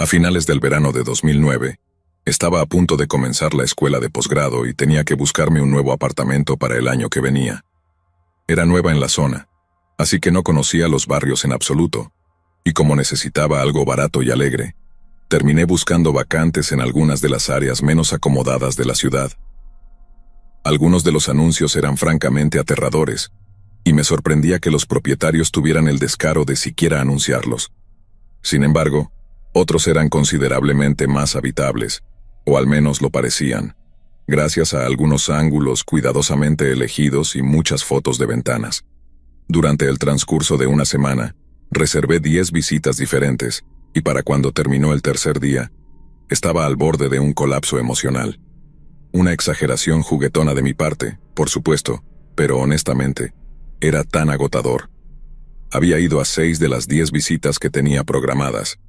A finales del verano de 2009, estaba a punto de comenzar la escuela de posgrado y tenía que buscarme un nuevo apartamento para el año que venía. Era nueva en la zona, así que no conocía los barrios en absoluto, y como necesitaba algo barato y alegre, terminé buscando vacantes en algunas de las áreas menos acomodadas de la ciudad. Algunos de los anuncios eran francamente aterradores, y me sorprendía que los propietarios tuvieran el descaro de siquiera anunciarlos. Sin embargo, otros eran considerablemente más habitables, o al menos lo parecían, gracias a algunos ángulos cuidadosamente elegidos y muchas fotos de ventanas. Durante el transcurso de una semana, reservé 10 visitas diferentes, y para cuando terminó el tercer día, estaba al borde de un colapso emocional. Una exageración juguetona de mi parte, por supuesto, pero honestamente, era tan agotador. Había ido a 6 de las 10 visitas que tenía programadas,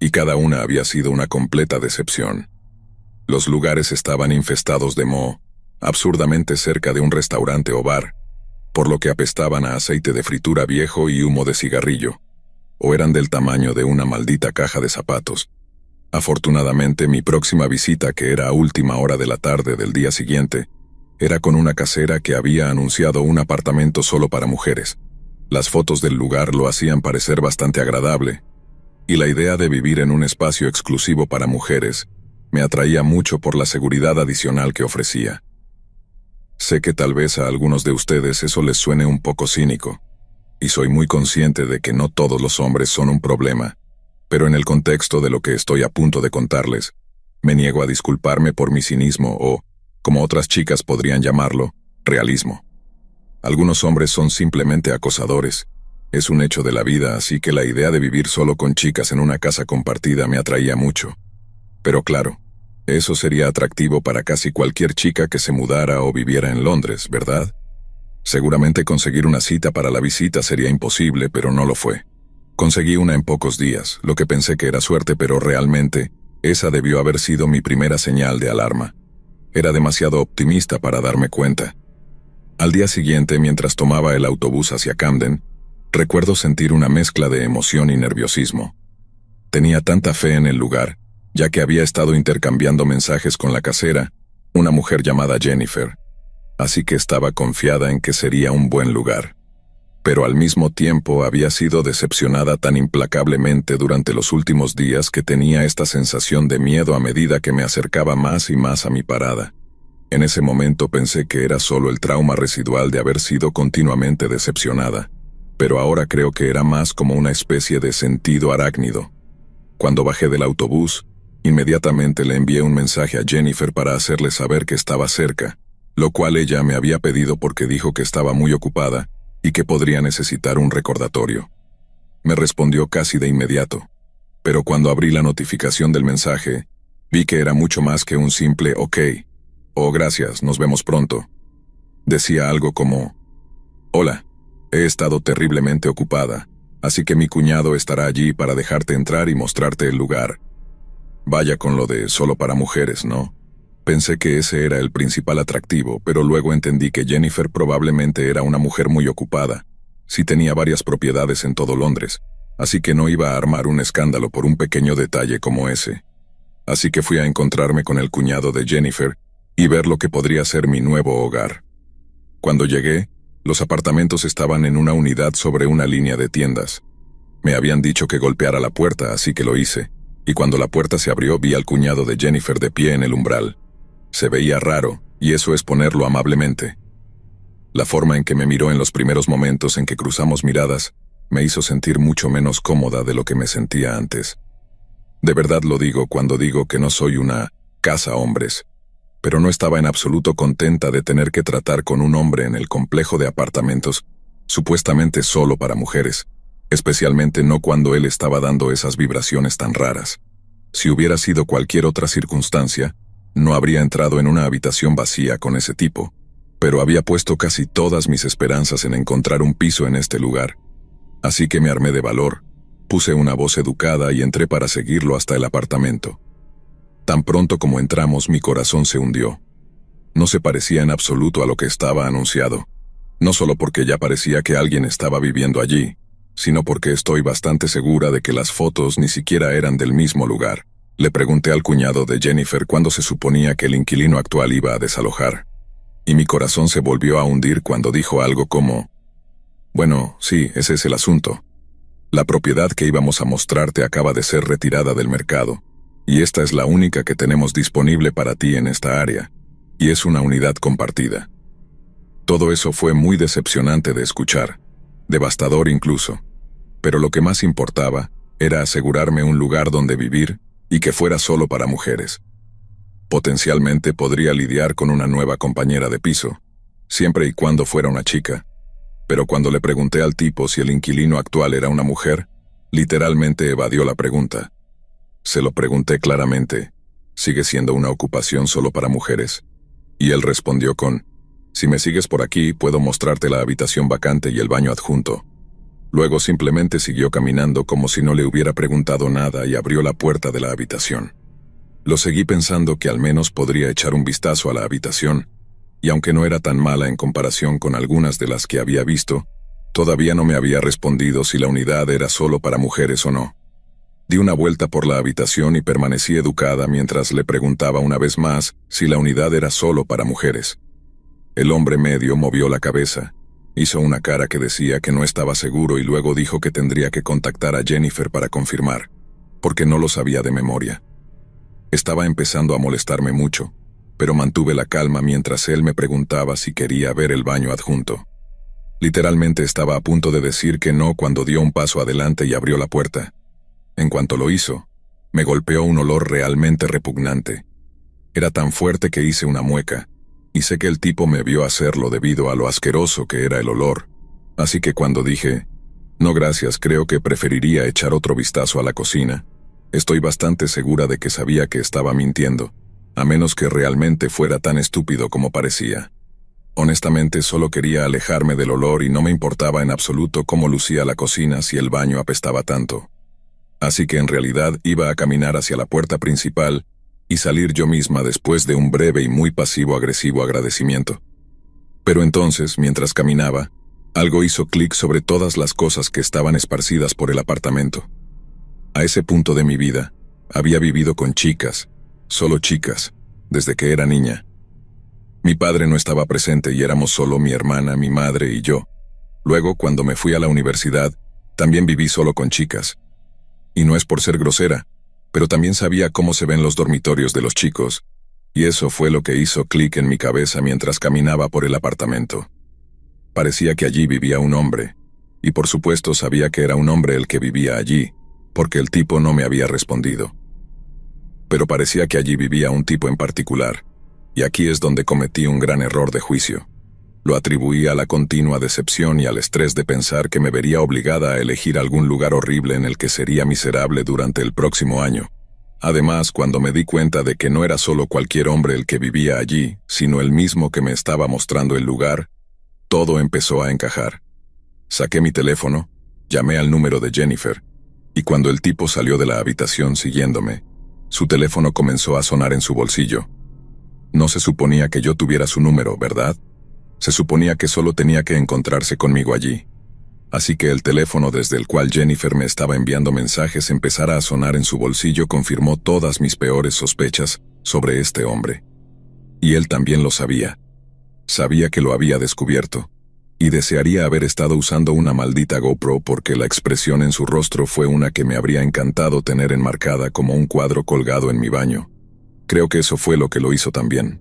y cada una había sido una completa decepción. Los lugares estaban infestados de moho, absurdamente cerca de un restaurante o bar, por lo que apestaban a aceite de fritura viejo y humo de cigarrillo, o eran del tamaño de una maldita caja de zapatos. Afortunadamente, mi próxima visita, que era a última hora de la tarde del día siguiente, era con una casera que había anunciado un apartamento solo para mujeres. Las fotos del lugar lo hacían parecer bastante agradable, y la idea de vivir en un espacio exclusivo para mujeres me atraía mucho por la seguridad adicional que ofrecía. Sé que tal vez a algunos de ustedes eso les suene un poco cínico, y soy muy consciente de que no todos los hombres son un problema, pero en el contexto de lo que estoy a punto de contarles, me niego a disculparme por mi cinismo o, como otras chicas podrían llamarlo, realismo. Algunos hombres son simplemente acosadores. Es un hecho de la vida, así que la idea de vivir solo con chicas en una casa compartida me atraía mucho. Pero claro, eso sería atractivo para casi cualquier chica que se mudara o viviera en Londres, ¿verdad? Seguramente conseguir una cita para la visita sería imposible, pero no lo fue. Conseguí una en pocos días, lo que pensé que era suerte, pero realmente, esa debió haber sido mi primera señal de alarma. Era demasiado optimista para darme cuenta. Al día siguiente, mientras tomaba el autobús hacia Camden, recuerdo sentir una mezcla de emoción y nerviosismo. Tenía tanta fe en el lugar, ya que había estado intercambiando mensajes con la casera, una mujer llamada Jennifer, así que estaba confiada en que sería un buen lugar. Pero al mismo tiempo había sido decepcionada tan implacablemente durante los últimos días que tenía esta sensación de miedo a medida que me acercaba más y más a mi parada. En ese momento pensé que era solo el trauma residual de haber sido continuamente decepcionada, pero ahora creo que era más como una especie de sentido arácnido. Cuando bajé del autobús, inmediatamente le envié un mensaje a Jennifer para hacerle saber que estaba cerca, lo cual ella me había pedido porque dijo que estaba muy ocupada y que podría necesitar un recordatorio. Me respondió casi de inmediato, pero cuando abrí la notificación del mensaje, vi que era mucho más que un simple «ok» o «gracias, nos vemos pronto». Decía algo como «Hola, he estado terriblemente ocupada, así que mi cuñado estará allí para dejarte entrar y mostrarte el lugar». Vaya con lo de solo para mujeres, ¿no? Pensé que ese era el principal atractivo, pero luego entendí que Jennifer probablemente era una mujer muy ocupada. Sí tenía varias propiedades en todo Londres, así que no iba a armar un escándalo por un pequeño detalle como ese. Así que fui a encontrarme con el cuñado de Jennifer y ver lo que podría ser mi nuevo hogar. Cuando llegué, los apartamentos estaban en una unidad sobre una línea de tiendas. Me habían dicho que golpeara la puerta, así que lo hice, y cuando la puerta se abrió vi al cuñado de Jennifer de pie en el umbral. Se veía raro, y eso es ponerlo amablemente. La forma en que me miró en los primeros momentos en que cruzamos miradas me hizo sentir mucho menos cómoda de lo que me sentía antes. De verdad lo digo cuando digo que no soy una casa hombres, pero no estaba en absoluto contenta de tener que tratar con un hombre en el complejo de apartamentos, supuestamente solo para mujeres, especialmente no cuando él estaba dando esas vibraciones tan raras. Si hubiera sido cualquier otra circunstancia, no habría entrado en una habitación vacía con ese tipo, pero había puesto casi todas mis esperanzas en encontrar un piso en este lugar. Así que me armé de valor, puse una voz educada y entré para seguirlo hasta el apartamento. Tan pronto como entramos, mi corazón se hundió. No se parecía en absoluto a lo que estaba anunciado, no solo porque ya parecía que alguien estaba viviendo allí, sino porque estoy bastante segura de que las fotos ni siquiera eran del mismo lugar. Le pregunté al cuñado de Jennifer cuándo se suponía que el inquilino actual iba a desalojar. Y mi corazón se volvió a hundir cuando dijo algo como: bueno, sí, ese es el asunto. La propiedad que íbamos a mostrarte acaba de ser retirada del mercado, y esta es la única que tenemos disponible para ti en esta área, y es una unidad compartida. Todo eso fue muy decepcionante de escuchar, devastador incluso, pero lo que más importaba era asegurarme un lugar donde vivir y que fuera solo para mujeres. Potencialmente podría lidiar con una nueva compañera de piso, siempre y cuando fuera una chica, pero cuando le pregunté al tipo si el inquilino actual era una mujer, literalmente evadió la pregunta. Se lo pregunté claramente: ¿sigue siendo una ocupación solo para mujeres? Y él respondió con: si me sigues por aquí, puedo mostrarte la habitación vacante y el baño adjunto. Luego simplemente siguió caminando como si no le hubiera preguntado nada y abrió la puerta de la habitación. Lo seguí pensando que al menos podría echar un vistazo a la habitación, y aunque no era tan mala en comparación con algunas de las que había visto, todavía no me había respondido si la unidad era solo para mujeres o no. Di una vuelta por la habitación y permanecí educada mientras le preguntaba una vez más si la unidad era solo para mujeres. El hombre medio movió la cabeza, hizo una cara que decía que no estaba seguro y luego dijo que tendría que contactar a Jennifer para confirmar, porque no lo sabía de memoria. Estaba empezando a molestarme mucho, pero mantuve la calma mientras él me preguntaba si quería ver el baño adjunto. Literalmente estaba a punto de decir que no cuando dio un paso adelante y abrió la puerta. En cuanto lo hizo, me golpeó un olor realmente repugnante. Era tan fuerte que hice una mueca, y sé que el tipo me vio hacerlo debido a lo asqueroso que era el olor, así que cuando dije: no gracias, creo que preferiría echar otro vistazo a la cocina, estoy bastante segura de que sabía que estaba mintiendo, a menos que realmente fuera tan estúpido como parecía. Honestamente solo quería alejarme del olor y no me importaba en absoluto cómo lucía la cocina si el baño apestaba tanto. Así que en realidad iba a caminar hacia la puerta principal y salir yo misma después de un breve y muy pasivo-agresivo agradecimiento. Pero entonces, mientras caminaba, algo hizo clic sobre todas las cosas que estaban esparcidas por el apartamento. A ese punto de mi vida, había vivido con chicas, solo chicas, desde que era niña. Mi padre no estaba presente y éramos solo mi hermana, mi madre y yo. Luego, cuando me fui a la universidad, también viví solo con chicas. Y no es por ser grosera, pero también sabía cómo se ven los dormitorios de los chicos, y eso fue lo que hizo clic en mi cabeza mientras caminaba por el apartamento. Parecía que allí vivía un hombre, y por supuesto sabía que era un hombre el que vivía allí, porque el tipo no me había respondido. Pero parecía que allí vivía un tipo en particular, y aquí es donde cometí un gran error de juicio. Lo atribuí a la continua decepción y al estrés de pensar que me vería obligada a elegir algún lugar horrible en el que sería miserable durante el próximo año. Además, cuando me di cuenta de que no era solo cualquier hombre el que vivía allí, sino el mismo que me estaba mostrando el lugar, todo empezó a encajar. Saqué mi teléfono, llamé al número de Jennifer, y cuando el tipo salió de la habitación siguiéndome, su teléfono comenzó a sonar en su bolsillo. No se suponía que yo tuviera su número, ¿verdad? Se suponía que solo tenía que encontrarse conmigo allí. Así que el teléfono desde el cual Jennifer me estaba enviando mensajes empezara a sonar en su bolsillo confirmó todas mis peores sospechas sobre este hombre. Y él también lo sabía. Sabía que lo había descubierto, y desearía haber estado usando una maldita GoPro porque la expresión en su rostro fue una que me habría encantado tener enmarcada como un cuadro colgado en mi baño. Creo que eso fue lo que lo hizo también.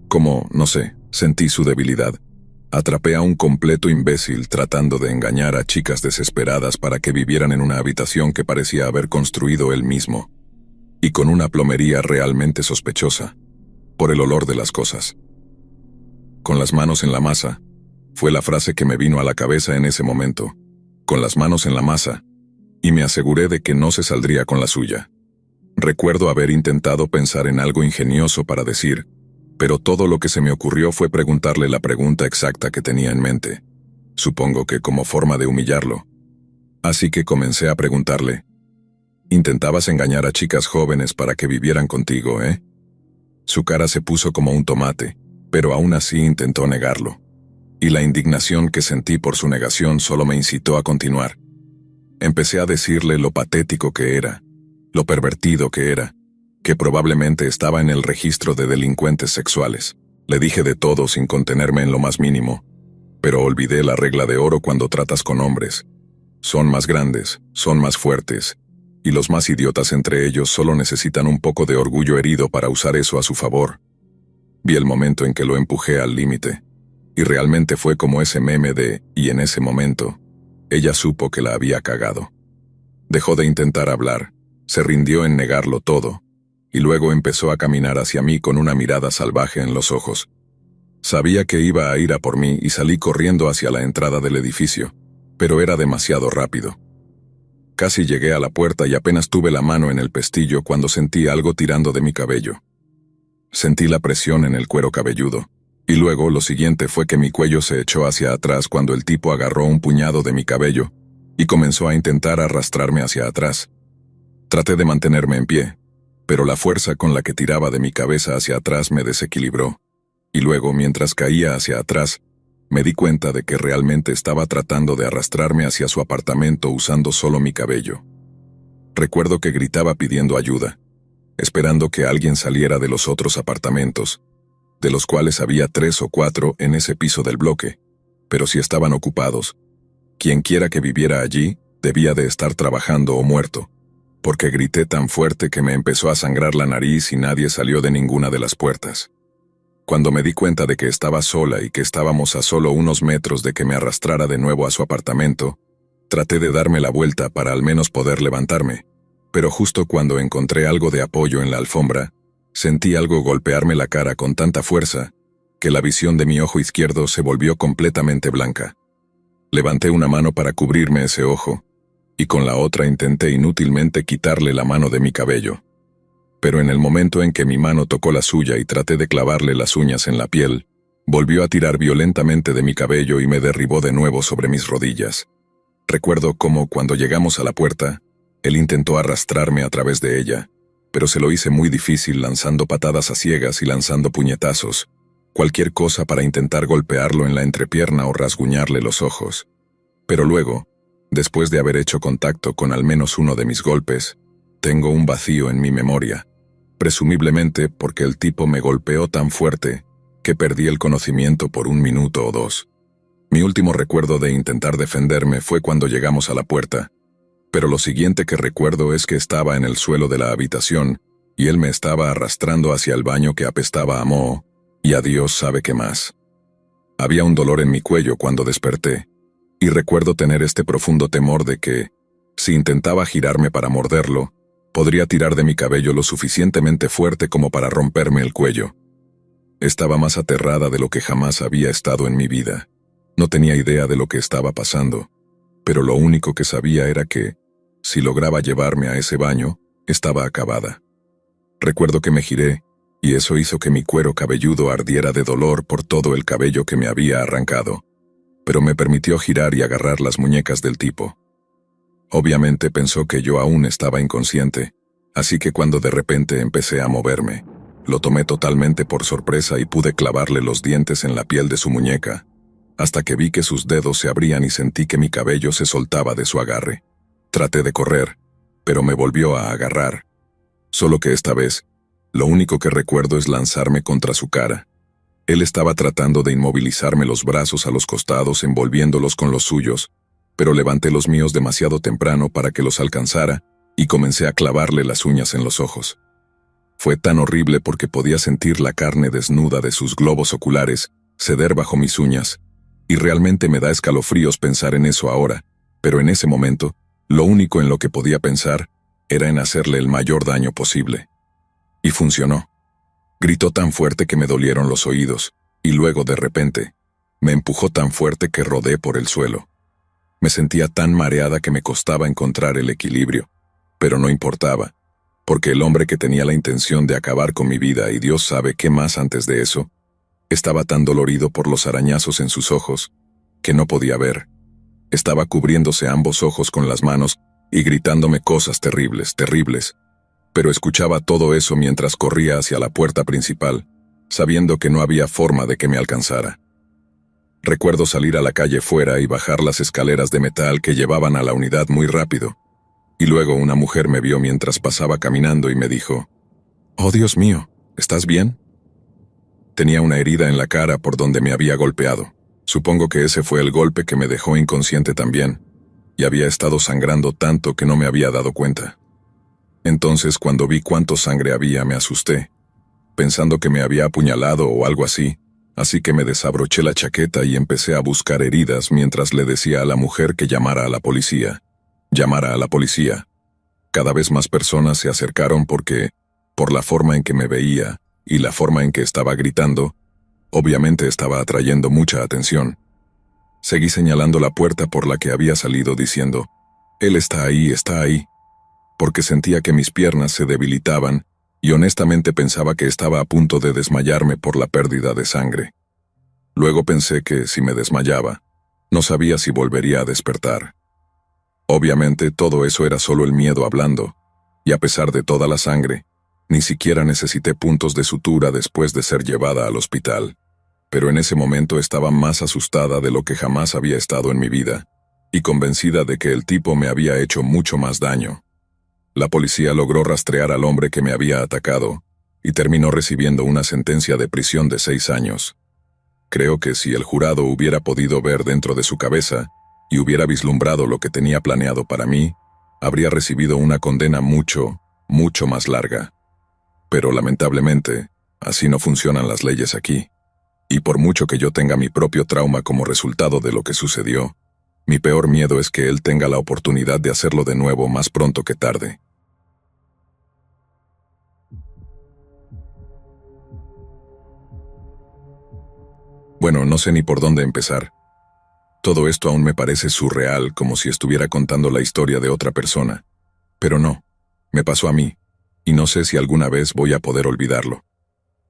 Como, no sé, sentí su debilidad. Atrapé a un completo imbécil tratando de engañar a chicas desesperadas para que vivieran en una habitación que parecía haber construido él mismo. Y con una plomería realmente sospechosa, por el olor de las cosas. Con las manos en la masa, fue la frase que me vino a la cabeza en ese momento. Con las manos en la masa, y me aseguré de que no se saldría con la suya. Recuerdo haber intentado pensar en algo ingenioso para decir, pero todo lo que se me ocurrió fue preguntarle la pregunta exacta que tenía en mente. Supongo que como forma de humillarlo. Así que comencé a preguntarle: «¿Intentabas engañar a chicas jóvenes para que vivieran contigo, eh?» Su cara se puso como un tomate, pero aún así intentó negarlo. Y la indignación que sentí por su negación solo me incitó a continuar. Empecé a decirle lo patético que era, lo pervertido que era, que probablemente estaba en el registro de delincuentes sexuales. Le dije de todo sin contenerme en lo más mínimo, pero olvidé la regla de oro cuando tratas con hombres. Son más grandes, son más fuertes, y los más idiotas entre ellos solo necesitan un poco de orgullo herido para usar eso a su favor. Vi el momento en que lo empujé al límite, y realmente fue como ese meme de «y en ese momento, ella supo que la había cagado». Dejó de intentar hablar, se rindió en negarlo todo, y luego empezó a caminar hacia mí con una mirada salvaje en los ojos. Sabía que iba a ir a por mí y salí corriendo hacia la entrada del edificio, pero era demasiado rápido. Casi llegué a la puerta y apenas tuve la mano en el pestillo cuando sentí algo tirando de mi cabello. Sentí la presión en el cuero cabelludo, y luego lo siguiente fue que mi cuello se echó hacia atrás cuando el tipo agarró un puñado de mi cabello y comenzó a intentar arrastrarme hacia atrás. Traté de mantenerme en pie, pero la fuerza con la que tiraba de mi cabeza hacia atrás me desequilibró, y luego, mientras caía hacia atrás, me di cuenta de que realmente estaba tratando de arrastrarme hacia su apartamento usando solo mi cabello. Recuerdo que gritaba pidiendo ayuda, esperando que alguien saliera de los otros apartamentos, de los cuales había 3 o 4 en ese piso del bloque, pero si estaban ocupados, quienquiera que viviera allí debía de estar trabajando o muerto, porque grité tan fuerte que me empezó a sangrar la nariz y nadie salió de ninguna de las puertas. Cuando me di cuenta de que estaba sola y que estábamos a solo unos metros de que me arrastrara de nuevo a su apartamento, traté de darme la vuelta para al menos poder levantarme, pero justo cuando encontré algo de apoyo en la alfombra, sentí algo golpearme la cara con tanta fuerza que la visión de mi ojo izquierdo se volvió completamente blanca. Levanté una mano para cubrirme ese ojo, y con la otra intenté inútilmente quitarle la mano de mi cabello. Pero en el momento en que mi mano tocó la suya y traté de clavarle las uñas en la piel, volvió a tirar violentamente de mi cabello y me derribó de nuevo sobre mis rodillas. Recuerdo cómo, cuando llegamos a la puerta, él intentó arrastrarme a través de ella, pero se lo hice muy difícil lanzando patadas a ciegas y lanzando puñetazos, cualquier cosa para intentar golpearlo en la entrepierna o rasguñarle los ojos. Pero luego, después de haber hecho contacto con al menos uno de mis golpes, tengo un vacío en mi memoria, presumiblemente porque el tipo me golpeó tan fuerte que perdí el conocimiento por 1 minuto o 2. Mi último recuerdo de intentar defenderme fue cuando llegamos a la puerta, pero lo siguiente que recuerdo es que estaba en el suelo de la habitación y él me estaba arrastrando hacia el baño que apestaba a moho, y a Dios sabe qué más. Había un dolor en mi cuello cuando desperté, y recuerdo tener este profundo temor de que, si intentaba girarme para morderlo, podría tirar de mi cabello lo suficientemente fuerte como para romperme el cuello. Estaba más aterrada de lo que jamás había estado en mi vida. No tenía idea de lo que estaba pasando, pero lo único que sabía era que, si lograba llevarme a ese baño, estaba acabada. Recuerdo que me giré, y eso hizo que mi cuero cabelludo ardiera de dolor por todo el cabello que me había arrancado, pero me permitió girar y agarrar las muñecas del tipo. Obviamente pensó que yo aún estaba inconsciente, así que cuando de repente empecé a moverme, lo tomé totalmente por sorpresa y pude clavarle los dientes en la piel de su muñeca, hasta que vi que sus dedos se abrían y sentí que mi cabello se soltaba de su agarre. Traté de correr, pero me volvió a agarrar. Solo que esta vez, lo único que recuerdo es lanzarme contra su cara. Él estaba tratando de inmovilizarme los brazos a los costados envolviéndolos con los suyos, pero levanté los míos demasiado temprano para que los alcanzara y comencé a clavarle las uñas en los ojos. Fue tan horrible porque podía sentir la carne desnuda de sus globos oculares ceder bajo mis uñas, y realmente me da escalofríos pensar en eso ahora, pero en ese momento, lo único en lo que podía pensar era en hacerle el mayor daño posible. Y funcionó. Gritó tan fuerte que me dolieron los oídos, y luego de repente, me empujó tan fuerte que rodé por el suelo. Me sentía tan mareada que me costaba encontrar el equilibrio, pero no importaba, porque el hombre que tenía la intención de acabar con mi vida y Dios sabe qué más antes de eso, estaba tan dolorido por los arañazos en sus ojos, que no podía ver. Estaba cubriéndose ambos ojos con las manos y gritándome cosas terribles, terribles, pero escuchaba todo eso mientras corría hacia la puerta principal, sabiendo que no había forma de que me alcanzara. Recuerdo salir a la calle fuera y bajar las escaleras de metal que llevaban a la unidad muy rápido. Y luego una mujer me vio mientras pasaba caminando y me dijo, «Oh, Dios mío, ¿estás bien?» Tenía una herida en la cara por donde me había golpeado. Supongo que ese fue el golpe que me dejó inconsciente también, y había estado sangrando tanto que no me había dado cuenta. Entonces, cuando vi cuánto sangre había, me asusté, pensando que me había apuñalado o algo así que me desabroché la chaqueta y empecé a buscar heridas mientras le decía a la mujer que llamara a la policía. Llamara a la policía. Cada vez más personas se acercaron porque, por la forma en que me veía y la forma en que estaba gritando, obviamente estaba atrayendo mucha atención. Seguí señalando la puerta por la que había salido diciendo, «Él está ahí», porque sentía que mis piernas se debilitaban y honestamente pensaba que estaba a punto de desmayarme por la pérdida de sangre. Luego pensé que, si me desmayaba, no sabía si volvería a despertar. Obviamente todo eso era solo el miedo hablando, y a pesar de toda la sangre, ni siquiera necesité puntos de sutura después de ser llevada al hospital. Pero en ese momento estaba más asustada de lo que jamás había estado en mi vida, y convencida de que el tipo me había hecho mucho más daño. La policía logró rastrear al hombre que me había atacado, y terminó recibiendo una sentencia de prisión de 6 años. Creo que si el jurado hubiera podido ver dentro de su cabeza, y hubiera vislumbrado lo que tenía planeado para mí, habría recibido una condena mucho, mucho más larga. Pero lamentablemente, así no funcionan las leyes aquí. Y por mucho que yo tenga mi propio trauma como resultado de lo que sucedió, mi peor miedo es que él tenga la oportunidad de hacerlo de nuevo más pronto que tarde. Bueno, no sé ni por dónde empezar. Todo esto aún me parece surreal, como si estuviera contando la historia de otra persona. Pero no, me pasó a mí, y no sé si alguna vez voy a poder olvidarlo.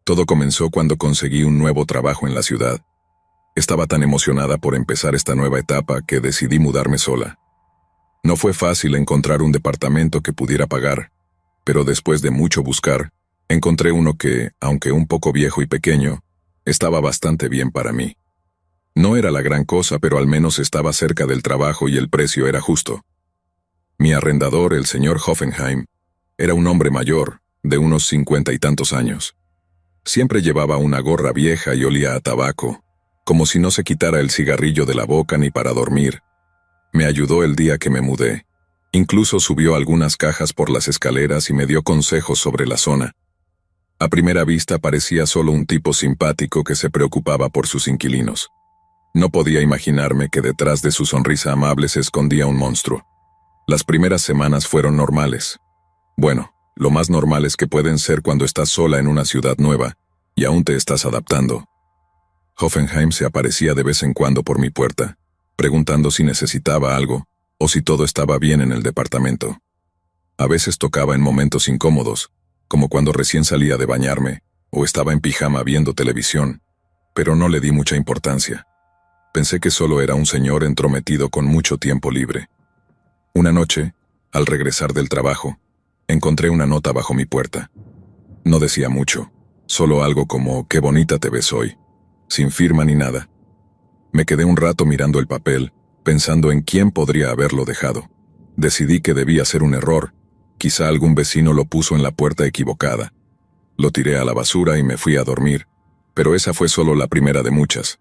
Todo comenzó cuando conseguí un nuevo trabajo en la ciudad. Estaba tan emocionada por empezar esta nueva etapa que decidí mudarme sola. No fue fácil encontrar un departamento que pudiera pagar, pero después de mucho buscar, encontré uno que, aunque un poco viejo y pequeño, estaba bastante bien para mí. No era la gran cosa, pero al menos estaba cerca del trabajo y el precio era justo. Mi arrendador, el señor Hoffenheim, era un hombre mayor, de unos 50 y tantos años. Siempre llevaba una gorra vieja y olía a tabaco, como si no se quitara el cigarrillo de la boca ni para dormir. Me ayudó el día que me mudé. Incluso subió algunas cajas por las escaleras y me dio consejos sobre la zona. A primera vista parecía solo un tipo simpático que se preocupaba por sus inquilinos. No podía imaginarme que detrás de su sonrisa amable se escondía un monstruo. Las primeras semanas fueron normales. Bueno, lo más normales que pueden ser cuando estás sola en una ciudad nueva y aún te estás adaptando. Hoffenheim se aparecía de vez en cuando por mi puerta, preguntando si necesitaba algo o si todo estaba bien en el departamento. A veces tocaba en momentos incómodos, como cuando recién salía de bañarme o estaba en pijama viendo televisión, pero no le di mucha importancia. Pensé que solo era un señor entrometido con mucho tiempo libre. Una noche, al regresar del trabajo, encontré una nota bajo mi puerta. No decía mucho, solo algo como «Qué bonita te ves hoy», sin firma ni nada. Me quedé un rato mirando el papel, pensando en quién podría haberlo dejado. Decidí que debía ser un error, quizá algún vecino lo puso en la puerta equivocada. Lo tiré a la basura y me fui a dormir, pero esa fue solo la primera de muchas.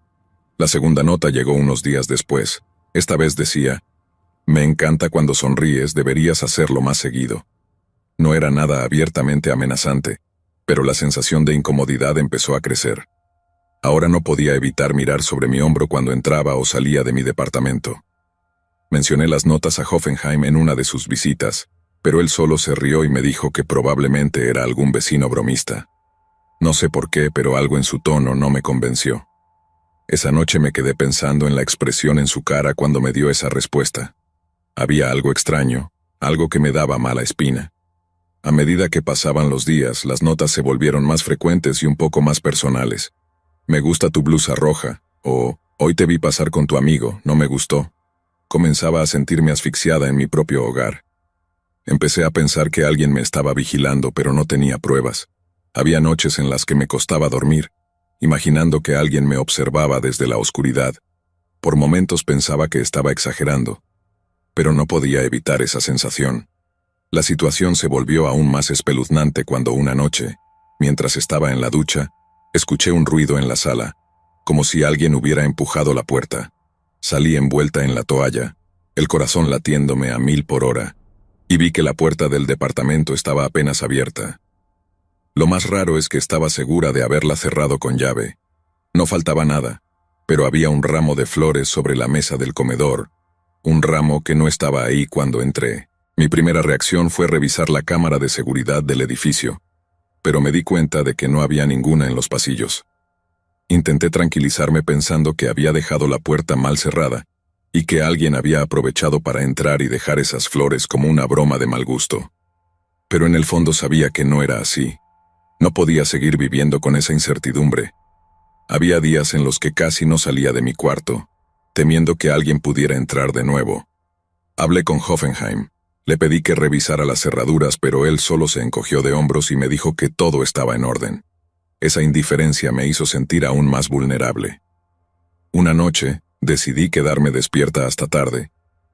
La segunda nota llegó unos días después. Esta vez decía, «Me encanta cuando sonríes, deberías hacerlo más seguido». No era nada abiertamente amenazante, pero la sensación de incomodidad empezó a crecer. Ahora no podía evitar mirar sobre mi hombro cuando entraba o salía de mi departamento. Mencioné las notas a Hoffenheim en una de sus visitas, pero él solo se rió y me dijo que probablemente era algún vecino bromista. No sé por qué, pero algo en su tono no me convenció. Esa noche me quedé pensando en la expresión en su cara cuando me dio esa respuesta. Había algo extraño, algo que me daba mala espina. A medida que pasaban los días, las notas se volvieron más frecuentes y un poco más personales. «Me gusta tu blusa roja», o «Hoy te vi pasar con tu amigo, no me gustó». Comenzaba a sentirme asfixiada en mi propio hogar. Empecé a pensar que alguien me estaba vigilando, pero no tenía pruebas. Había noches en las que me costaba dormir, imaginando que alguien me observaba desde la oscuridad, Por momentos pensaba que estaba exagerando, pero no podía evitar esa sensación. La situación se volvió aún más espeluznante cuando una noche, mientras estaba en la ducha, escuché un ruido en la sala, como si alguien hubiera empujado la puerta. Salí envuelta en la toalla, el corazón latiéndome a 1000 por hora, y vi que la puerta del departamento estaba apenas abierta. Lo más raro es que estaba segura de haberla cerrado con llave. No faltaba nada, pero había un ramo de flores sobre la mesa del comedor, un ramo que no estaba ahí cuando entré. Mi primera reacción fue revisar la cámara de seguridad del edificio, pero me di cuenta de que no había ninguna en los pasillos. Intenté tranquilizarme pensando que había dejado la puerta mal cerrada y que alguien había aprovechado para entrar y dejar esas flores como una broma de mal gusto. Pero en el fondo sabía que no era así. No podía seguir viviendo con esa incertidumbre. Había días en los que casi no salía de mi cuarto, temiendo que alguien pudiera entrar de nuevo. Hablé con Hoffenheim. Le pedí que revisara las cerraduras, pero él solo se encogió de hombros y me dijo que todo estaba en orden. Esa indiferencia me hizo sentir aún más vulnerable. Una noche, decidí quedarme despierta hasta tarde.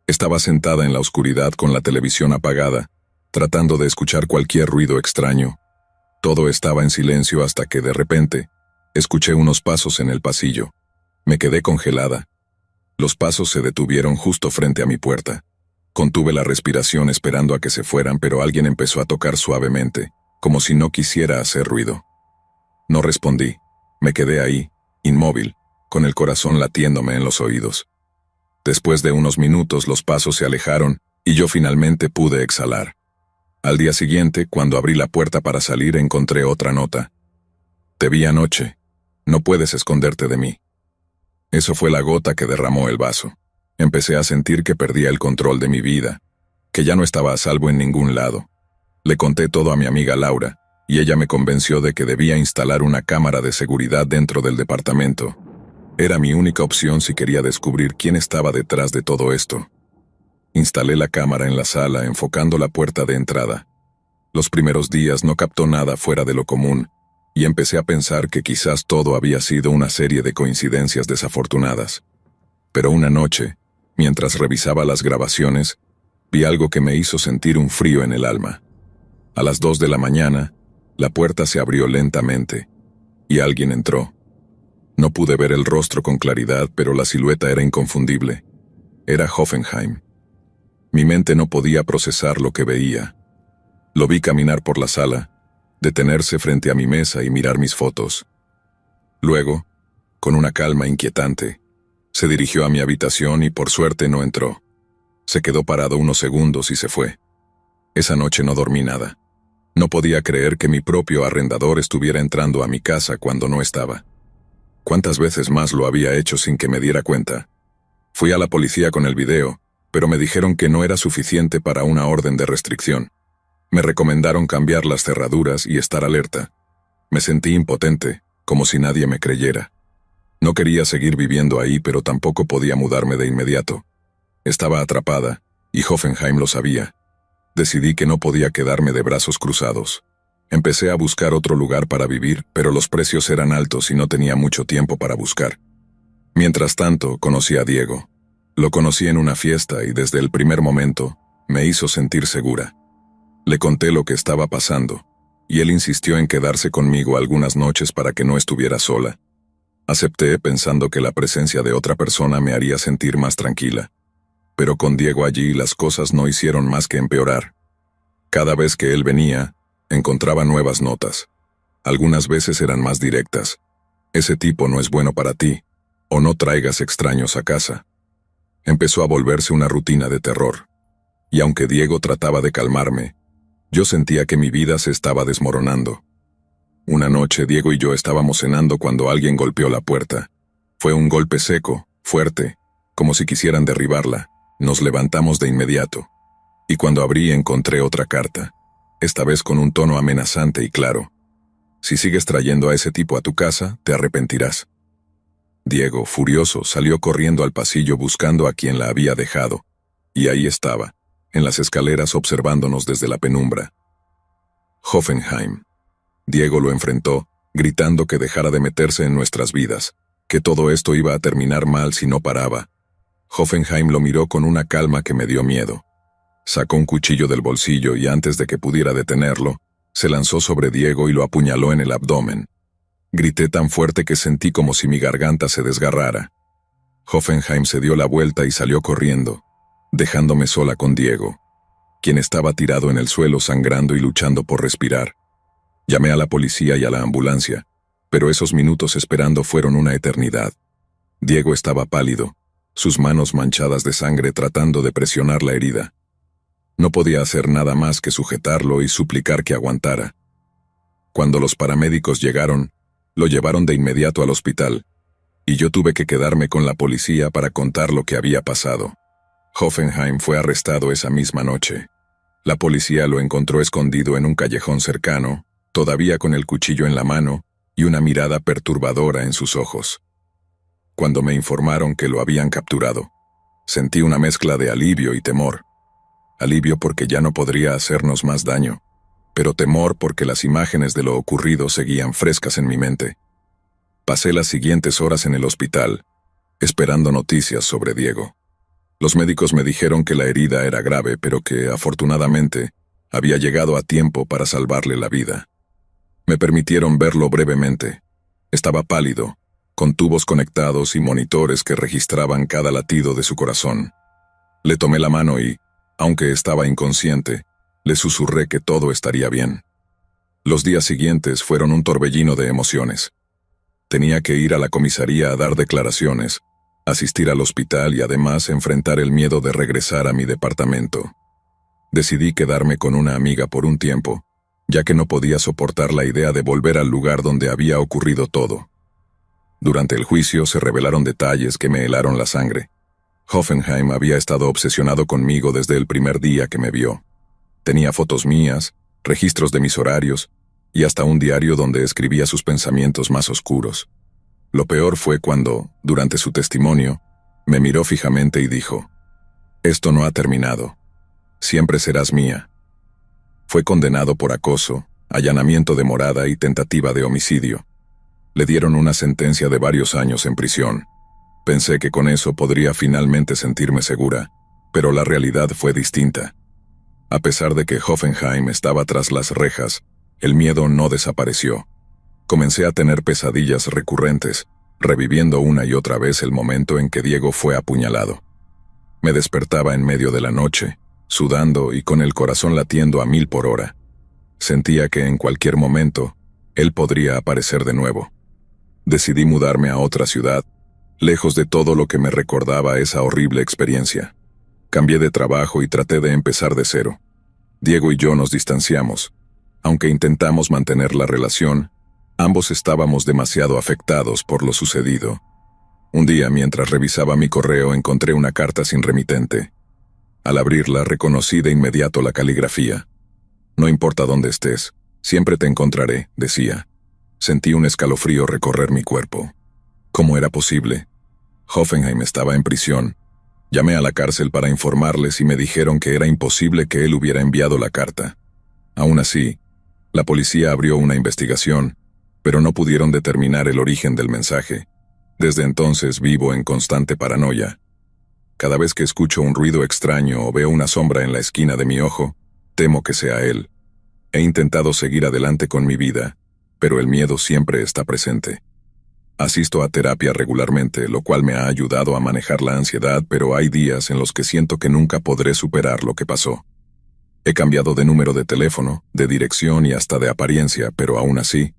Estaba sentada en la oscuridad con la televisión apagada, tratando de escuchar cualquier ruido extraño. Todo estaba en silencio hasta que de repente, escuché unos pasos en el pasillo. Me quedé congelada. Los pasos se detuvieron justo frente a mi puerta. Contuve la respiración esperando a que se fueran, pero alguien empezó a tocar suavemente, como si no quisiera hacer ruido. No respondí. Me quedé ahí, inmóvil, con el corazón latiéndome en los oídos. Después de unos minutos los pasos se alejaron y yo finalmente pude exhalar. Al día siguiente, cuando abrí la puerta para salir, encontré otra nota. Te vi anoche. No puedes esconderte de mí. Eso fue la gota que derramó el vaso. Empecé a sentir que perdía el control de mi vida, que ya no estaba a salvo en ningún lado. Le conté todo a mi amiga Laura, y ella me convenció de que debía instalar una cámara de seguridad dentro del departamento. Era mi única opción si quería descubrir quién estaba detrás de todo esto. Instalé la cámara en la sala, enfocando la puerta de entrada. Los primeros días no captó nada fuera de lo común, y empecé a pensar que quizás todo había sido una serie de coincidencias desafortunadas. Pero una noche, mientras revisaba las grabaciones, vi algo que me hizo sentir un frío en el alma. A las 2 de la mañana, la puerta se abrió lentamente, y alguien entró. No pude ver el rostro con claridad, pero la silueta era inconfundible. Era Hoffenheim. Mi mente no podía procesar lo que veía. Lo vi caminar por la sala, detenerse frente a mi mesa y mirar mis fotos. Luego, con una calma inquietante, se dirigió a mi habitación y por suerte no entró. Se quedó parado unos segundos y se fue. Esa noche no dormí nada. No podía creer que mi propio arrendador estuviera entrando a mi casa cuando no estaba. ¿Cuántas veces más lo había hecho sin que me diera cuenta? Fui a la policía con el video, pero me dijeron que no era suficiente para una orden de restricción. Me recomendaron cambiar las cerraduras y estar alerta. Me sentí impotente, como si nadie me creyera. No quería seguir viviendo ahí, pero tampoco podía mudarme de inmediato. Estaba atrapada, y Hoffenheim lo sabía. Decidí que no podía quedarme de brazos cruzados. Empecé a buscar otro lugar para vivir, pero los precios eran altos y no tenía mucho tiempo para buscar. Mientras tanto, conocí a Diego. Lo conocí en una fiesta y desde el primer momento me hizo sentir segura. Le conté lo que estaba pasando, y él insistió en quedarse conmigo algunas noches para que no estuviera sola. Acepté pensando que la presencia de otra persona me haría sentir más tranquila. Pero con Diego allí las cosas no hicieron más que empeorar. Cada vez que él venía, encontraba nuevas notas. Algunas veces eran más directas. Ese tipo no es bueno para ti, o no traigas extraños a casa. Empezó a volverse una rutina de terror. Y aunque Diego trataba de calmarme, yo sentía que mi vida se estaba desmoronando. Una noche Diego y yo estábamos cenando cuando alguien golpeó la puerta. Fue un golpe seco, fuerte, como si quisieran derribarla. Nos levantamos de inmediato. Y cuando abrí encontré otra carta, esta vez con un tono amenazante y claro. Si sigues trayendo a ese tipo a tu casa, te arrepentirás. Diego, furioso, salió corriendo al pasillo buscando a quien la había dejado. Y ahí estaba, en las escaleras observándonos desde la penumbra. Hoffenheim. Diego lo enfrentó, gritando que dejara de meterse en nuestras vidas. que todo esto iba a terminar mal si no paraba. Hoffenheim lo miró con una calma que me dio miedo. Sacó un cuchillo del bolsillo y antes de que pudiera detenerlo, se lanzó sobre Diego y lo apuñaló en el abdomen. Grité tan fuerte que sentí como si mi garganta se desgarrara. Hoffenheim se dio la vuelta y salió corriendo, dejándome sola con Diego, quien estaba tirado en el suelo sangrando y luchando por respirar. Llamé a la policía y a la ambulancia, pero esos minutos esperando fueron una eternidad. Diego estaba pálido, sus manos manchadas de sangre tratando de presionar la herida. No podía hacer nada más que sujetarlo y suplicar que aguantara. Cuando los paramédicos llegaron, lo llevaron de inmediato al hospital, y yo tuve que quedarme con la policía para contar lo que había pasado. Hoffenheim fue arrestado esa misma noche. La policía lo encontró escondido en un callejón cercano, todavía con el cuchillo en la mano y una mirada perturbadora en sus ojos. Cuando me informaron que lo habían capturado, sentí una mezcla de alivio y temor. Alivio porque ya no podría hacernos más daño, pero temor porque las imágenes de lo ocurrido seguían frescas en mi mente. Pasé las siguientes horas en el hospital, esperando noticias sobre Diego. Los médicos me dijeron que la herida era grave, pero que, afortunadamente, había llegado a tiempo para salvarle la vida. Me permitieron verlo brevemente. Estaba pálido, con tubos conectados y monitores que registraban cada latido de su corazón. Le tomé la mano y, aunque estaba inconsciente, le susurré que todo estaría bien. Los días siguientes fueron un torbellino de emociones. Tenía que ir a la comisaría a dar declaraciones, asistir al hospital y además enfrentar el miedo de regresar a mi departamento. Decidí quedarme con una amiga por un tiempo, ya que no podía soportar la idea de volver al lugar donde había ocurrido todo. Durante el juicio se revelaron detalles que me helaron la sangre. Hoffenheim había estado obsesionado conmigo desde el primer día que me vio. Tenía fotos mías, registros de mis horarios, y hasta un diario donde escribía sus pensamientos más oscuros. Lo peor fue cuando, durante su testimonio, me miró fijamente y dijo: «Esto no ha terminado. Siempre serás mía». Fue condenado por acoso, allanamiento de morada y tentativa de homicidio. Le dieron una sentencia de varios años en prisión. Pensé que con eso podría finalmente sentirme segura, pero la realidad fue distinta. A pesar de que Hoffenheim estaba tras las rejas, el miedo no desapareció. Comencé a tener pesadillas recurrentes, reviviendo una y otra vez el momento en que Diego fue apuñalado. Me despertaba en medio de la noche, sudando y con el corazón latiendo a 1000 por hora. Sentía que en cualquier momento, él podría aparecer de nuevo. Decidí mudarme a otra ciudad, lejos de todo lo que me recordaba esa horrible experiencia. Cambié de trabajo y traté de empezar de cero. Diego y yo nos distanciamos. Aunque intentamos mantener la relación, ambos estábamos demasiado afectados por lo sucedido. Un día, mientras revisaba mi correo, encontré una carta sin remitente. Al abrirla, reconocí de inmediato la caligrafía. «No importa dónde estés, siempre te encontraré», decía. Sentí un escalofrío recorrer mi cuerpo. ¿Cómo era posible? Hoffenheim estaba en prisión. Llamé a la cárcel para informarles y me dijeron que era imposible que él hubiera enviado la carta. Aún así, la policía abrió una investigación, pero no pudieron determinar el origen del mensaje. Desde entonces vivo en constante paranoia. Cada vez que escucho un ruido extraño o veo una sombra en la esquina de mi ojo, temo que sea él. He intentado seguir adelante con mi vida, pero el miedo siempre está presente. Asisto a terapia regularmente, lo cual me ha ayudado a manejar la ansiedad, pero hay días en los que siento que nunca podré superar lo que pasó. He cambiado de número de teléfono, de dirección y hasta de apariencia, pero aún así,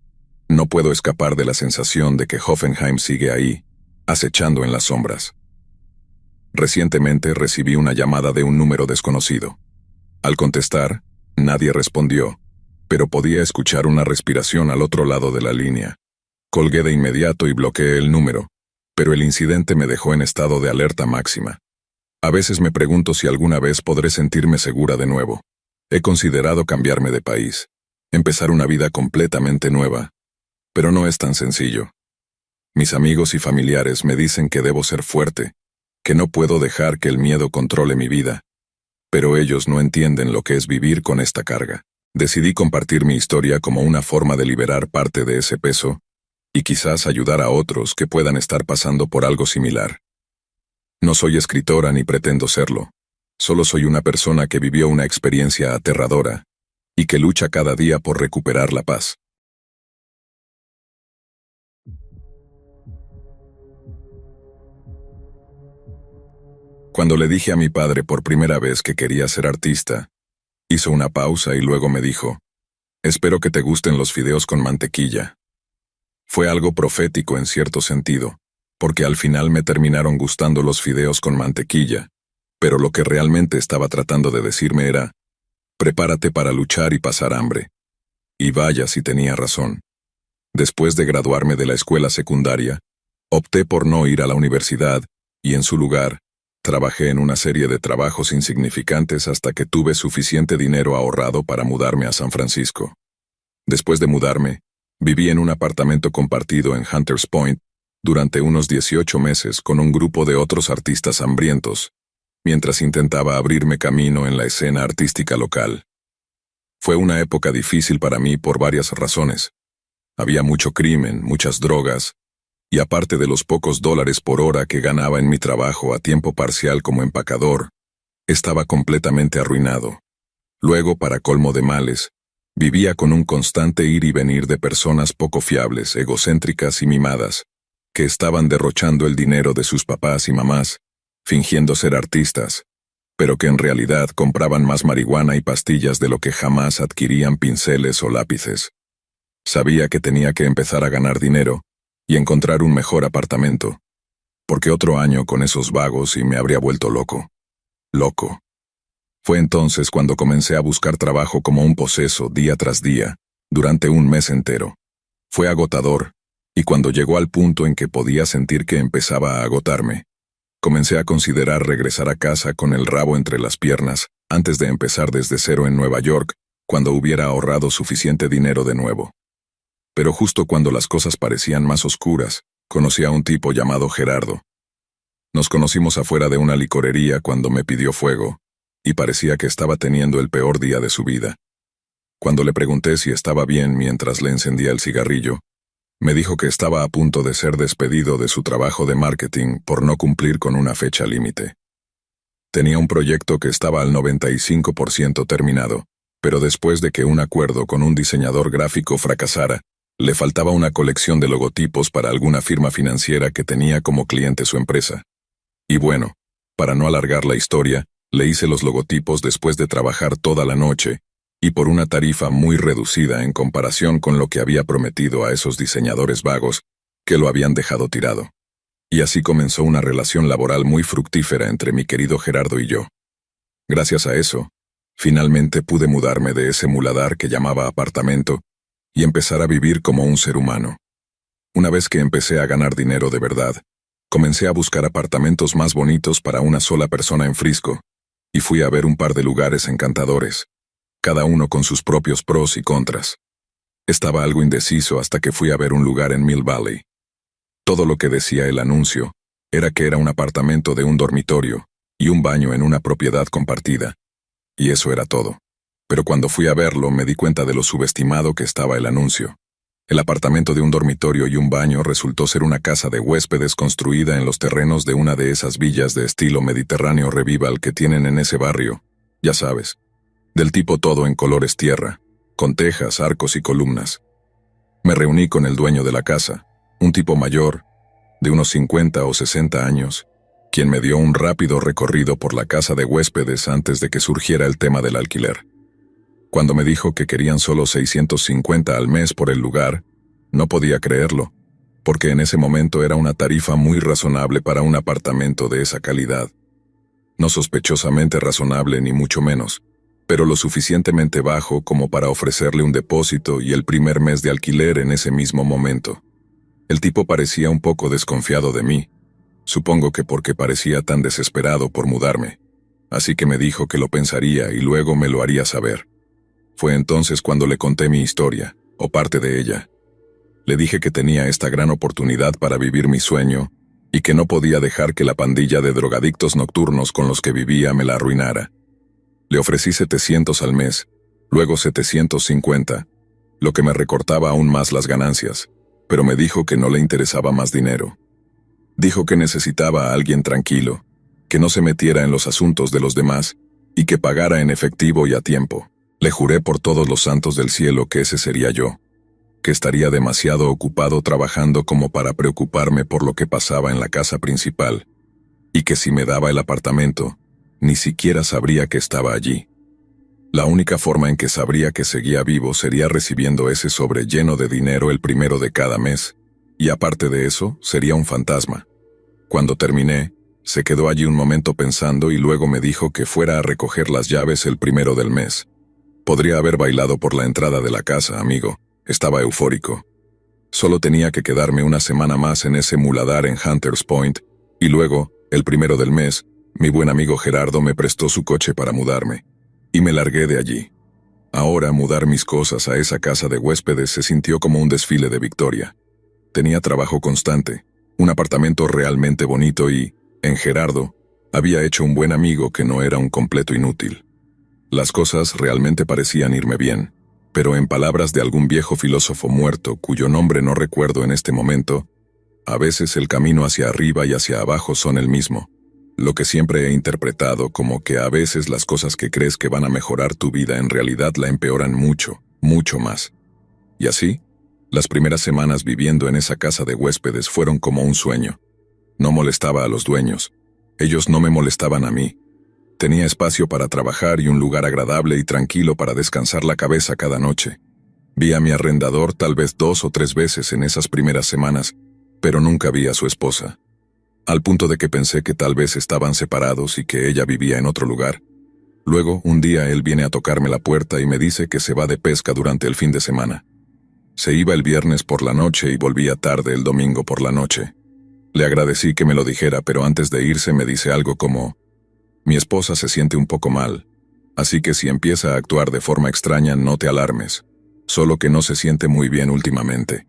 no puedo escapar de la sensación de que Hoffenheim sigue ahí, acechando en las sombras. Recientemente recibí una llamada de un número desconocido. Al contestar, nadie respondió, pero podía escuchar una respiración al otro lado de la línea. Colgué de inmediato y bloqueé el número, pero el incidente me dejó en estado de alerta máxima. A veces me pregunto si alguna vez podré sentirme segura de nuevo. He considerado cambiarme de país, empezar una vida completamente nueva, pero no es tan sencillo. Mis amigos y familiares me dicen que debo ser fuerte, que no puedo dejar que el miedo controle mi vida, pero ellos no entienden lo que es vivir con esta carga. Decidí compartir mi historia como una forma de liberar parte de ese peso y quizás ayudar a otros que puedan estar pasando por algo similar. No soy escritora ni pretendo serlo. Solo soy una persona que vivió una experiencia aterradora y que lucha cada día por recuperar la paz. Cuando le dije a mi padre por primera vez que quería ser artista, hizo una pausa y luego me dijo, «Espero que te gusten los fideos con mantequilla». Fue algo profético en cierto sentido, porque al final me terminaron gustando los fideos con mantequilla, pero lo que realmente estaba tratando de decirme era, «Prepárate para luchar y pasar hambre». Y vaya si tenía razón. Después de graduarme de la escuela secundaria, opté por no ir a la universidad y en su lugar, trabajé en una serie de trabajos insignificantes hasta que tuve suficiente dinero ahorrado para mudarme a San Francisco. Después de mudarme, viví en un apartamento compartido en Hunters Point durante unos 18 meses con un grupo de otros artistas hambrientos, mientras intentaba abrirme camino en la escena artística local. Fue una época difícil para mí por varias razones. Había mucho crimen, muchas drogas, y aparte de los pocos dólares por hora que ganaba en mi trabajo a tiempo parcial como empacador, estaba completamente arruinado. Luego, para colmo de males, vivía con un constante ir y venir de personas poco fiables, egocéntricas y mimadas, que estaban derrochando el dinero de sus papás y mamás, fingiendo ser artistas, pero que en realidad compraban más marihuana y pastillas de lo que jamás adquirían pinceles o lápices. Sabía que tenía que empezar a ganar dinero y encontrar un mejor apartamento, porque otro año con esos vagos y me habría vuelto loco. Loco. Fue entonces cuando comencé a buscar trabajo como un poseso día tras día, durante un mes entero. Fue agotador, y cuando llegó al punto en que podía sentir que empezaba a agotarme, comencé a considerar regresar a casa con el rabo entre las piernas, antes de empezar desde cero en Nueva York, cuando hubiera ahorrado suficiente dinero de nuevo. Pero justo cuando las cosas parecían más oscuras, conocí a un tipo llamado Gerardo. Nos conocimos afuera de una licorería cuando me pidió fuego, y parecía que estaba teniendo el peor día de su vida. Cuando le pregunté si estaba bien mientras le encendía el cigarrillo, me dijo que estaba a punto de ser despedido de su trabajo de marketing por no cumplir con una fecha límite. Tenía un proyecto que estaba al 95% terminado, pero después de que un acuerdo con un diseñador gráfico fracasara, le faltaba una colección de logotipos para alguna firma financiera que tenía como cliente su empresa. Y bueno, para no alargar la historia, le hice los logotipos después de trabajar toda la noche, y por una tarifa muy reducida en comparación con lo que había prometido a esos diseñadores vagos que lo habían dejado tirado. Y así comenzó una relación laboral muy fructífera entre mi querido Gerardo y yo. Gracias a eso, finalmente pude mudarme de ese muladar que llamaba apartamento y empezar a vivir como un ser humano. Una vez que empecé a ganar dinero de verdad, comencé a buscar apartamentos más bonitos para una sola persona en Frisco, y fui a ver un par de lugares encantadores, cada uno con sus propios pros y contras. Estaba algo indeciso hasta que fui a ver un lugar en Mill Valley. Todo lo que decía el anuncio era que era un apartamento de un dormitorio y un baño en una propiedad compartida, y eso era todo. Pero cuando fui a verlo me di cuenta de lo subestimado que estaba el anuncio. El apartamento de un dormitorio y un baño resultó ser una casa de huéspedes construida en los terrenos de una de esas villas de estilo mediterráneo revival que tienen en ese barrio, ya sabes, del tipo todo en colores tierra, con tejas, arcos y columnas. Me reuní con el dueño de la casa, un tipo mayor, de unos 50 o 60 años, quien me dio un rápido recorrido por la casa de huéspedes antes de que surgiera el tema del alquiler. Cuando me dijo que querían solo 650 al mes por el lugar, no podía creerlo, porque en ese momento era una tarifa muy razonable para un apartamento de esa calidad. No sospechosamente razonable ni mucho menos, pero lo suficientemente bajo como para ofrecerle un depósito y el primer mes de alquiler en ese mismo momento. El tipo parecía un poco desconfiado de mí, supongo que porque parecía tan desesperado por mudarme, así que me dijo que lo pensaría y luego me lo haría saber. Fue entonces cuando le conté mi historia, o parte de ella. Le dije que tenía esta gran oportunidad para vivir mi sueño, y que no podía dejar que la pandilla de drogadictos nocturnos con los que vivía me la arruinara. Le ofrecí 700 al mes, luego 750, lo que me recortaba aún más las ganancias, pero me dijo que no le interesaba más dinero. Dijo que necesitaba a alguien tranquilo, que no se metiera en los asuntos de los demás y que pagara en efectivo y a tiempo. Le juré por todos los santos del cielo que ese sería yo, que estaría demasiado ocupado trabajando como para preocuparme por lo que pasaba en la casa principal, y que si me daba el apartamento, ni siquiera sabría que estaba allí. La única forma en que sabría que seguía vivo sería recibiendo ese sobre lleno de dinero el primero de cada mes, y aparte de eso, sería un fantasma. Cuando terminé, se quedó allí un momento pensando y luego me dijo que fuera a recoger las llaves el primero del mes. Podría haber bailado por la entrada de la casa, amigo. Estaba eufórico. Solo tenía que quedarme una semana más en ese muladar en Hunters Point, y luego, el primero del mes, mi buen amigo Gerardo me prestó su coche para mudarme. Y me largué de allí. Ahora mudar mis cosas a esa casa de huéspedes se sintió como un desfile de victoria. Tenía trabajo constante, un apartamento realmente bonito y, en Gerardo, había hecho un buen amigo que no era un completo inútil. Las cosas realmente parecían irme bien, pero en palabras de algún viejo filósofo muerto cuyo nombre no recuerdo en este momento, a veces el camino hacia arriba y hacia abajo son el mismo. Lo que siempre he interpretado como que a veces las cosas que crees que van a mejorar tu vida en realidad la empeoran mucho, mucho más. Y así, las primeras semanas viviendo en esa casa de huéspedes fueron como un sueño. No molestaba a los dueños. Ellos no me molestaban a mí. Tenía espacio para trabajar y un lugar agradable y tranquilo para descansar la cabeza cada noche. Vi a mi arrendador tal vez 2 o 3 veces en esas primeras semanas, pero nunca vi a su esposa. Al punto de que pensé que tal vez estaban separados y que ella vivía en otro lugar. Luego, un día él viene a tocarme la puerta y me dice que se va de pesca durante el fin de semana. Se iba el viernes por la noche y volvía tarde el domingo por la noche. Le agradecí que me lo dijera, pero antes de irse me dice algo como: mi esposa se siente un poco mal, así que si empieza a actuar de forma extraña no te alarmes, solo que no se siente muy bien últimamente.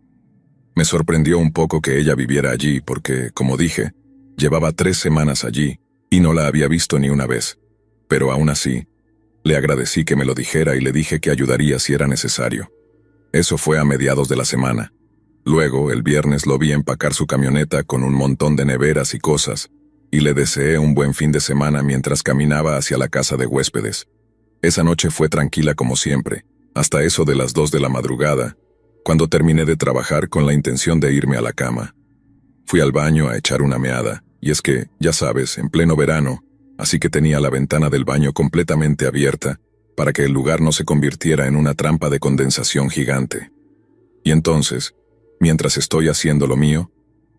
Me sorprendió un poco que ella viviera allí porque, como dije, llevaba 3 semanas allí y no la había visto ni una vez. Pero aún así, le agradecí que me lo dijera y le dije que ayudaría si era necesario. Eso fue a mediados de la semana. Luego, el viernes lo vi empacar su camioneta con un montón de neveras y cosas, y le deseé un buen fin de semana mientras caminaba hacia la casa de huéspedes. Esa noche fue tranquila como siempre, hasta eso de las 2 de la madrugada, cuando terminé de trabajar con la intención de irme a la cama. Fui al baño a echar una meada, y es que, ya sabes, en pleno verano, así que tenía la ventana del baño completamente abierta, para que el lugar no se convirtiera en una trampa de condensación gigante. Y entonces, mientras estoy haciendo lo mío,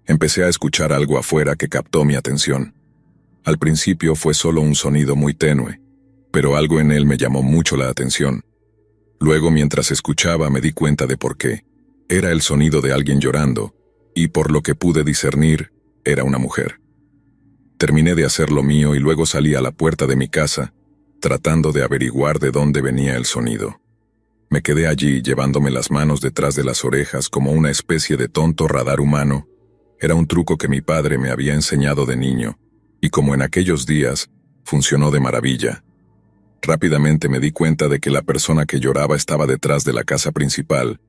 empecé a escuchar algo afuera que captó mi atención. Al principio fue solo un sonido muy tenue, pero algo en él me llamó mucho la atención. Luego, mientras escuchaba, me di cuenta de por qué. Era el sonido de alguien llorando, y por lo que pude discernir, era una mujer. Terminé de hacer lo mío y luego salí a la puerta de mi casa, tratando de averiguar de dónde venía el sonido. Me quedé allí llevándome las manos detrás de las orejas como una especie de tonto radar humano. Era un truco que mi padre me había enseñado de niño, y como en aquellos días, funcionó de maravilla. Rápidamente me di cuenta de que la persona que lloraba estaba detrás de la casa principal,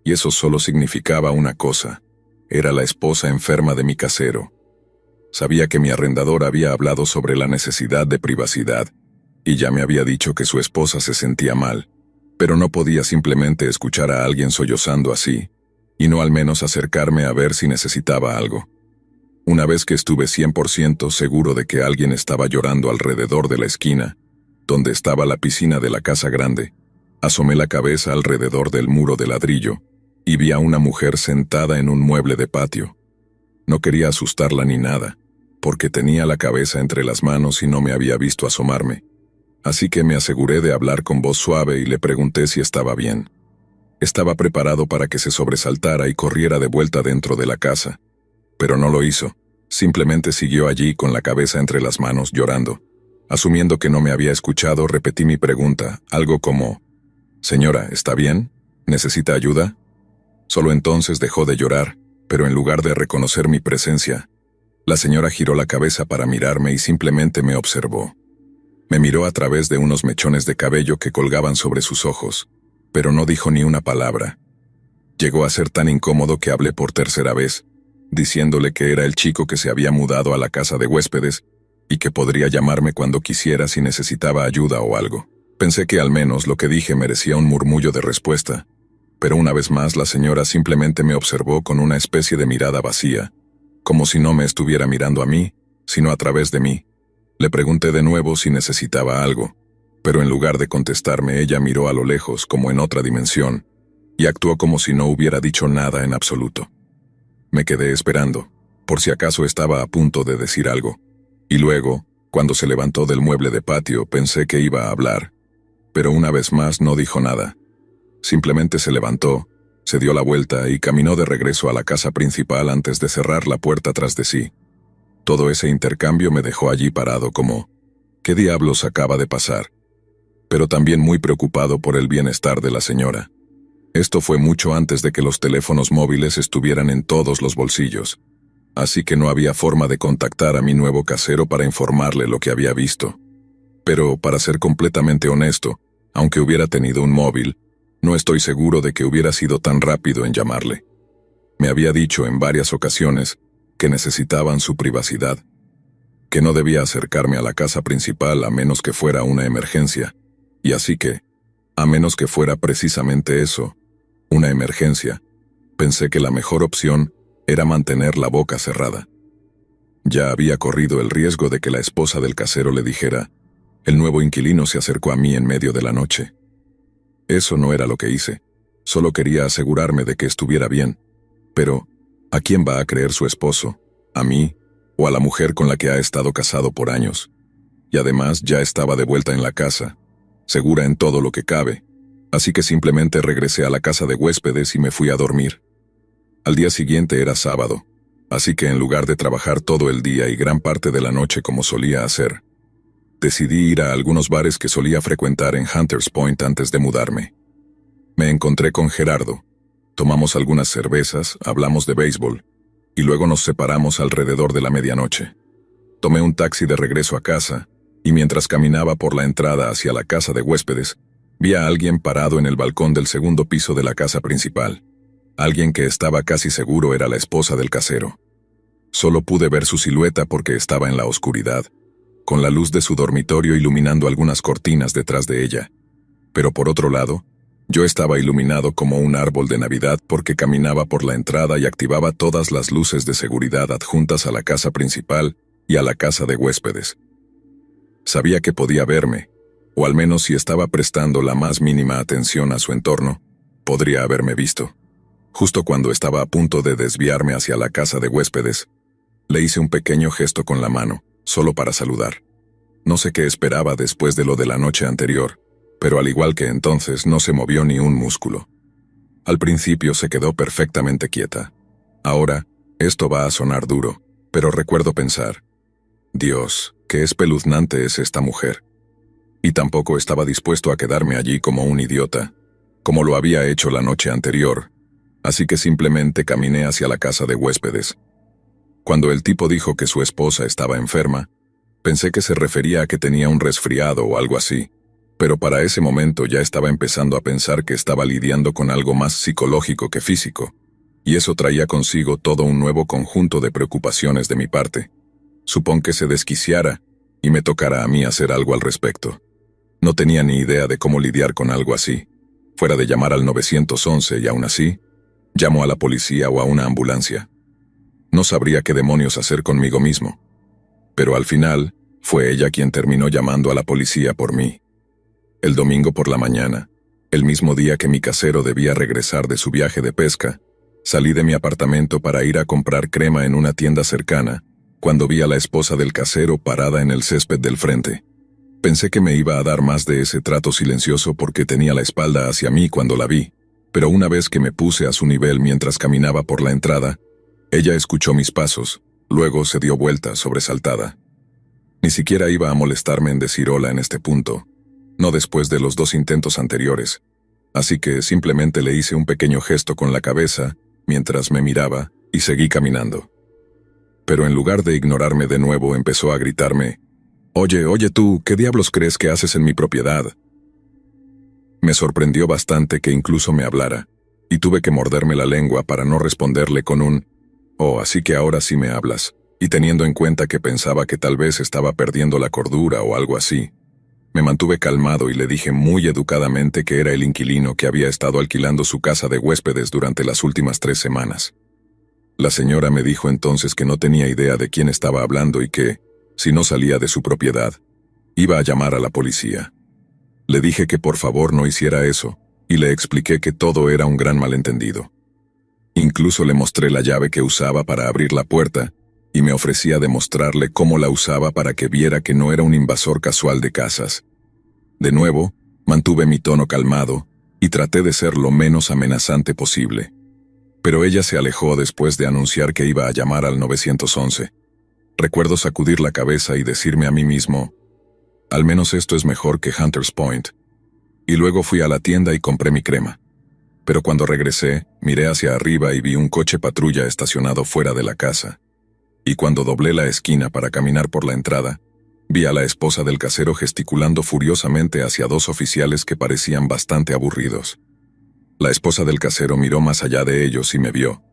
y eso solo significaba una cosa: era la esposa enferma de mi casero. Sabía que mi arrendador había hablado sobre la necesidad de privacidad, y ya me había dicho que su esposa se sentía mal, pero no podía simplemente escuchar a alguien sollozando así, y no al menos acercarme a ver si necesitaba algo. Una vez que estuve 100% seguro de que alguien estaba llorando alrededor de la esquina, donde estaba la piscina de la casa grande, asomé la cabeza alrededor del muro de ladrillo y vi a una mujer sentada en un mueble de patio. No quería asustarla ni nada, porque tenía la cabeza entre las manos y no me había visto asomarme. Así que me aseguré de hablar con voz suave y le pregunté si estaba bien. Estaba preparado para que se sobresaltara y corriera de vuelta dentro de la casa, pero no lo hizo. Simplemente siguió allí con la cabeza entre las manos llorando. Asumiendo que no me había escuchado, repetí mi pregunta, algo como: «Señora, ¿está bien? ¿Necesita ayuda?». Solo entonces dejó de llorar, pero en lugar de reconocer mi presencia, la señora giró la cabeza para mirarme y simplemente me observó. Me miró a través de unos mechones de cabello que colgaban sobre sus ojos, pero no dijo ni una palabra. Llegó a ser tan incómodo que hablé por tercera vez, diciéndole que era el chico que se había mudado a la casa de huéspedes y que podría llamarme cuando quisiera si necesitaba ayuda o algo. Pensé que al menos lo que dije merecía un murmullo de respuesta, pero una vez más la señora simplemente me observó con una especie de mirada vacía, como si no me estuviera mirando a mí, sino a través de mí. Le pregunté de nuevo si necesitaba algo, pero en lugar de contestarme ella miró a lo lejos como en otra dimensión, y actuó como si no hubiera dicho nada en absoluto. Me quedé esperando, por si acaso estaba a punto de decir algo, y luego, cuando se levantó del mueble de patio, pensé que iba a hablar, pero una vez más no dijo nada. Simplemente se levantó, se dio la vuelta y caminó de regreso a la casa principal antes de cerrar la puerta tras de sí. Todo ese intercambio me dejó allí parado como, ¿qué diablos acaba de pasar? Pero también muy preocupado por el bienestar de la señora. Esto fue mucho antes de que los teléfonos móviles estuvieran en todos los bolsillos, así que no había forma de contactar a mi nuevo casero para informarle lo que había visto. Pero, para ser completamente honesto, aunque hubiera tenido un móvil, no estoy seguro de que hubiera sido tan rápido en llamarle. Me había dicho en varias ocasiones que necesitaban su privacidad, que no debía acercarme a la casa principal a menos que fuera una emergencia, y así que, a menos que fuera precisamente eso, una emergencia, pensé que la mejor opción era mantener la boca cerrada. Ya había corrido el riesgo de que la esposa del casero le dijera, el nuevo inquilino se acercó a mí en medio de la noche. Eso no era lo que hice, solo quería asegurarme de que estuviera bien. Pero, ¿a quién va a creer su esposo? ¿A mí? ¿O a la mujer con la que ha estado casado por años? Y además ya estaba de vuelta en la casa, segura en todo lo que cabe, así que simplemente regresé a la casa de huéspedes y me fui a dormir. Al día siguiente era sábado, así que en lugar de trabajar todo el día y gran parte de la noche como solía hacer, decidí ir a algunos bares que solía frecuentar en Hunters Point antes de mudarme. Me encontré con Gerardo, tomamos algunas cervezas, hablamos de béisbol, y luego nos separamos alrededor de la medianoche. Tomé un taxi de regreso a casa, y mientras caminaba por la entrada hacia la casa de huéspedes, vi a alguien parado en el balcón del segundo piso de la casa principal. Alguien que estaba casi seguro era la esposa del casero. Solo pude ver su silueta porque estaba en la oscuridad, con la luz de su dormitorio iluminando algunas cortinas detrás de ella. Pero por otro lado, yo estaba iluminado como un árbol de Navidad porque caminaba por la entrada y activaba todas las luces de seguridad adjuntas a la casa principal y a la casa de huéspedes. Sabía que podía verme, o al menos si estaba prestando la más mínima atención a su entorno, podría haberme visto. Justo cuando estaba a punto de desviarme hacia la casa de huéspedes, le hice un pequeño gesto con la mano, solo para saludar. No sé qué esperaba después de lo de la noche anterior, pero al igual que entonces no se movió ni un músculo. Al principio se quedó perfectamente quieta. Ahora, esto va a sonar duro, pero recuerdo pensar, Dios, qué espeluznante es esta mujer. Y tampoco estaba dispuesto a quedarme allí como un idiota, como lo había hecho la noche anterior, así que simplemente caminé hacia la casa de huéspedes. Cuando el tipo dijo que su esposa estaba enferma, pensé que se refería a que tenía un resfriado o algo así, pero para ese momento ya estaba empezando a pensar que estaba lidiando con algo más psicológico que físico, y eso traía consigo todo un nuevo conjunto de preocupaciones de mi parte. Supón que se desquiciara y me tocara a mí hacer algo al respecto. No tenía ni idea de cómo lidiar con algo así, fuera de llamar al 911 y aún así, llamo a la policía o a una ambulancia. No sabría qué demonios hacer conmigo mismo. Pero al final, fue ella quien terminó llamando a la policía por mí. El domingo por la mañana, el mismo día que mi casero debía regresar de su viaje de pesca, salí de mi apartamento para ir a comprar crema en una tienda cercana, cuando vi a la esposa del casero parada en el césped del frente. Pensé que me iba a dar más de ese trato silencioso porque tenía la espalda hacia mí cuando la vi, pero una vez que me puse a su nivel mientras caminaba por la entrada, ella escuchó mis pasos, luego se dio vuelta sobresaltada. Ni siquiera iba a molestarme en decir hola en este punto, no después de los 2 intentos anteriores, así que simplemente le hice un pequeño gesto con la cabeza mientras me miraba y seguí caminando. Pero en lugar de ignorarme de nuevo empezó a gritarme, oye tú, ¿qué diablos crees que haces en mi propiedad? Me sorprendió bastante que incluso me hablara, y tuve que morderme la lengua para no responderle con un «Oh, así que ahora sí me hablas», y teniendo en cuenta que pensaba que tal vez estaba perdiendo la cordura o algo así. Me mantuve calmado y le dije muy educadamente que era el inquilino que había estado alquilando su casa de huéspedes durante las últimas 3 semanas. La señora me dijo entonces que no tenía idea de quién estaba hablando y que, si no salía de su propiedad, iba a llamar a la policía. Le dije que por favor no hiciera eso, y le expliqué que todo era un gran malentendido. Incluso le mostré la llave que usaba para abrir la puerta, y me ofrecía demostrarle cómo la usaba para que viera que no era un invasor casual de casas. De nuevo, mantuve mi tono calmado, y traté de ser lo menos amenazante posible. Pero ella se alejó después de anunciar que iba a llamar al 911. Recuerdo sacudir la cabeza y decirme a mí mismo, al menos esto es mejor que Hunters Point. Y luego fui a la tienda y compré mi crema. Pero cuando regresé, miré hacia arriba y vi un coche patrulla estacionado fuera de la casa. Y cuando doblé la esquina para caminar por la entrada, vi a la esposa del casero gesticulando furiosamente hacia 2 oficiales que parecían bastante aburridos. La esposa del casero miró más allá de ellos y me vio,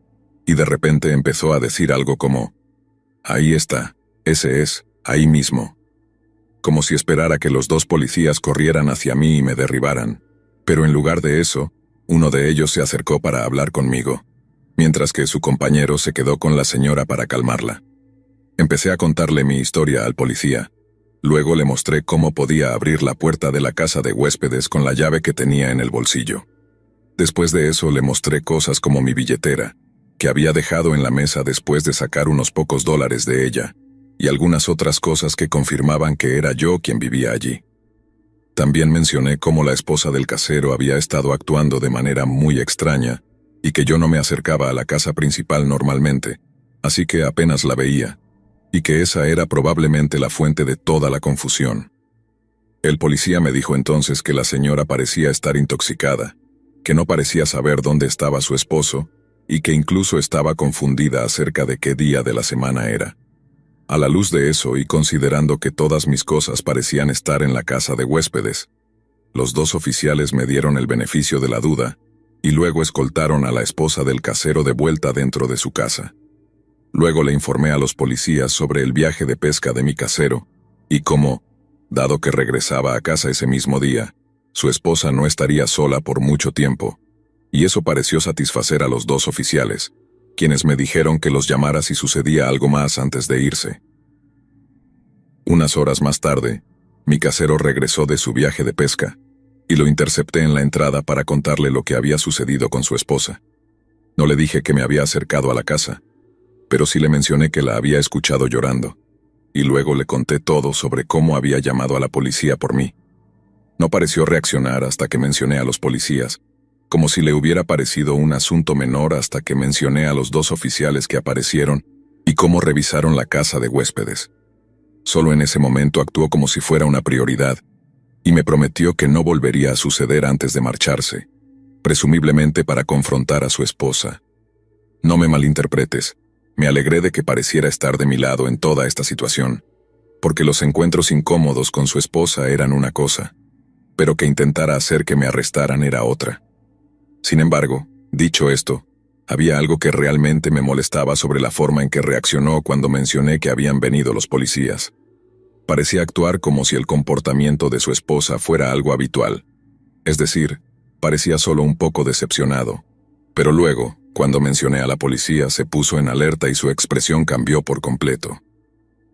y de repente empezó a decir algo como, «Ahí está, ese es, ahí mismo», como si esperara que los 2 policías corrieran hacia mí y me derribaran, pero en lugar de eso, uno de ellos se acercó para hablar conmigo, mientras que su compañero se quedó con la señora para calmarla. Empecé a contarle mi historia al policía. Luego le mostré cómo podía abrir la puerta de la casa de huéspedes con la llave que tenía en el bolsillo. Después de eso le mostré cosas como mi billetera, que había dejado en la mesa después de sacar unos pocos dólares de ella, y algunas otras cosas que confirmaban que era yo quien vivía allí. También mencioné cómo la esposa del casero había estado actuando de manera muy extraña, y que yo no me acercaba a la casa principal normalmente, así que apenas la veía, y que esa era probablemente la fuente de toda la confusión. El policía me dijo entonces que la señora parecía estar intoxicada, que no parecía saber dónde estaba su esposo, y que incluso estaba confundida acerca de qué día de la semana era. A la luz de eso y considerando que todas mis cosas parecían estar en la casa de huéspedes, los 2 oficiales me dieron el beneficio de la duda, y luego escoltaron a la esposa del casero de vuelta dentro de su casa. Luego le informé a los policías sobre el viaje de pesca de mi casero, y cómo, dado que regresaba a casa ese mismo día, su esposa no estaría sola por mucho tiempo, y eso pareció satisfacer a los 2 oficiales, quienes me dijeron que los llamara si sucedía algo más antes de irse. Unas horas más tarde, mi casero regresó de su viaje de pesca, y lo intercepté en la entrada para contarle lo que había sucedido con su esposa. No le dije que me había acercado a la casa, pero sí le mencioné que la había escuchado llorando, y luego le conté todo sobre cómo había llamado a la policía por mí. No pareció reaccionar hasta que mencioné a los policías, como si le hubiera parecido un asunto menor hasta que mencioné a los 2 oficiales que aparecieron y cómo revisaron la casa de huéspedes. Solo en ese momento actuó como si fuera una prioridad, y me prometió que no volvería a suceder antes de marcharse, presumiblemente para confrontar a su esposa. No me malinterpretes, me alegré de que pareciera estar de mi lado en toda esta situación, porque los encuentros incómodos con su esposa eran una cosa, pero que intentara hacer que me arrestaran era otra. Sin embargo, dicho esto, había algo que realmente me molestaba sobre la forma en que reaccionó cuando mencioné que habían venido los policías. Parecía actuar como si el comportamiento de su esposa fuera algo habitual. Es decir, parecía solo un poco decepcionado. Pero luego, cuando mencioné a la policía, se puso en alerta y su expresión cambió por completo.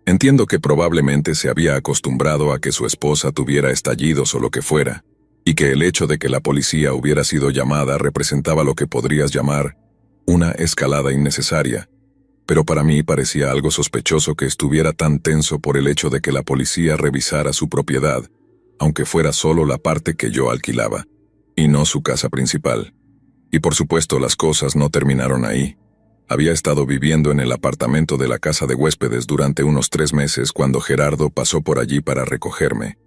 Entiendo que probablemente se había acostumbrado a que su esposa tuviera estallidos o lo que fuera, y que el hecho de que la policía hubiera sido llamada representaba lo que podrías llamar una escalada innecesaria, pero para mí parecía algo sospechoso que estuviera tan tenso por el hecho de que la policía revisara su propiedad, aunque fuera solo la parte que yo alquilaba, y no su casa principal. Y por supuesto las cosas no terminaron ahí. Había estado viviendo en el apartamento de la casa de huéspedes durante unos 3 meses cuando Gerardo pasó por allí para recogerme.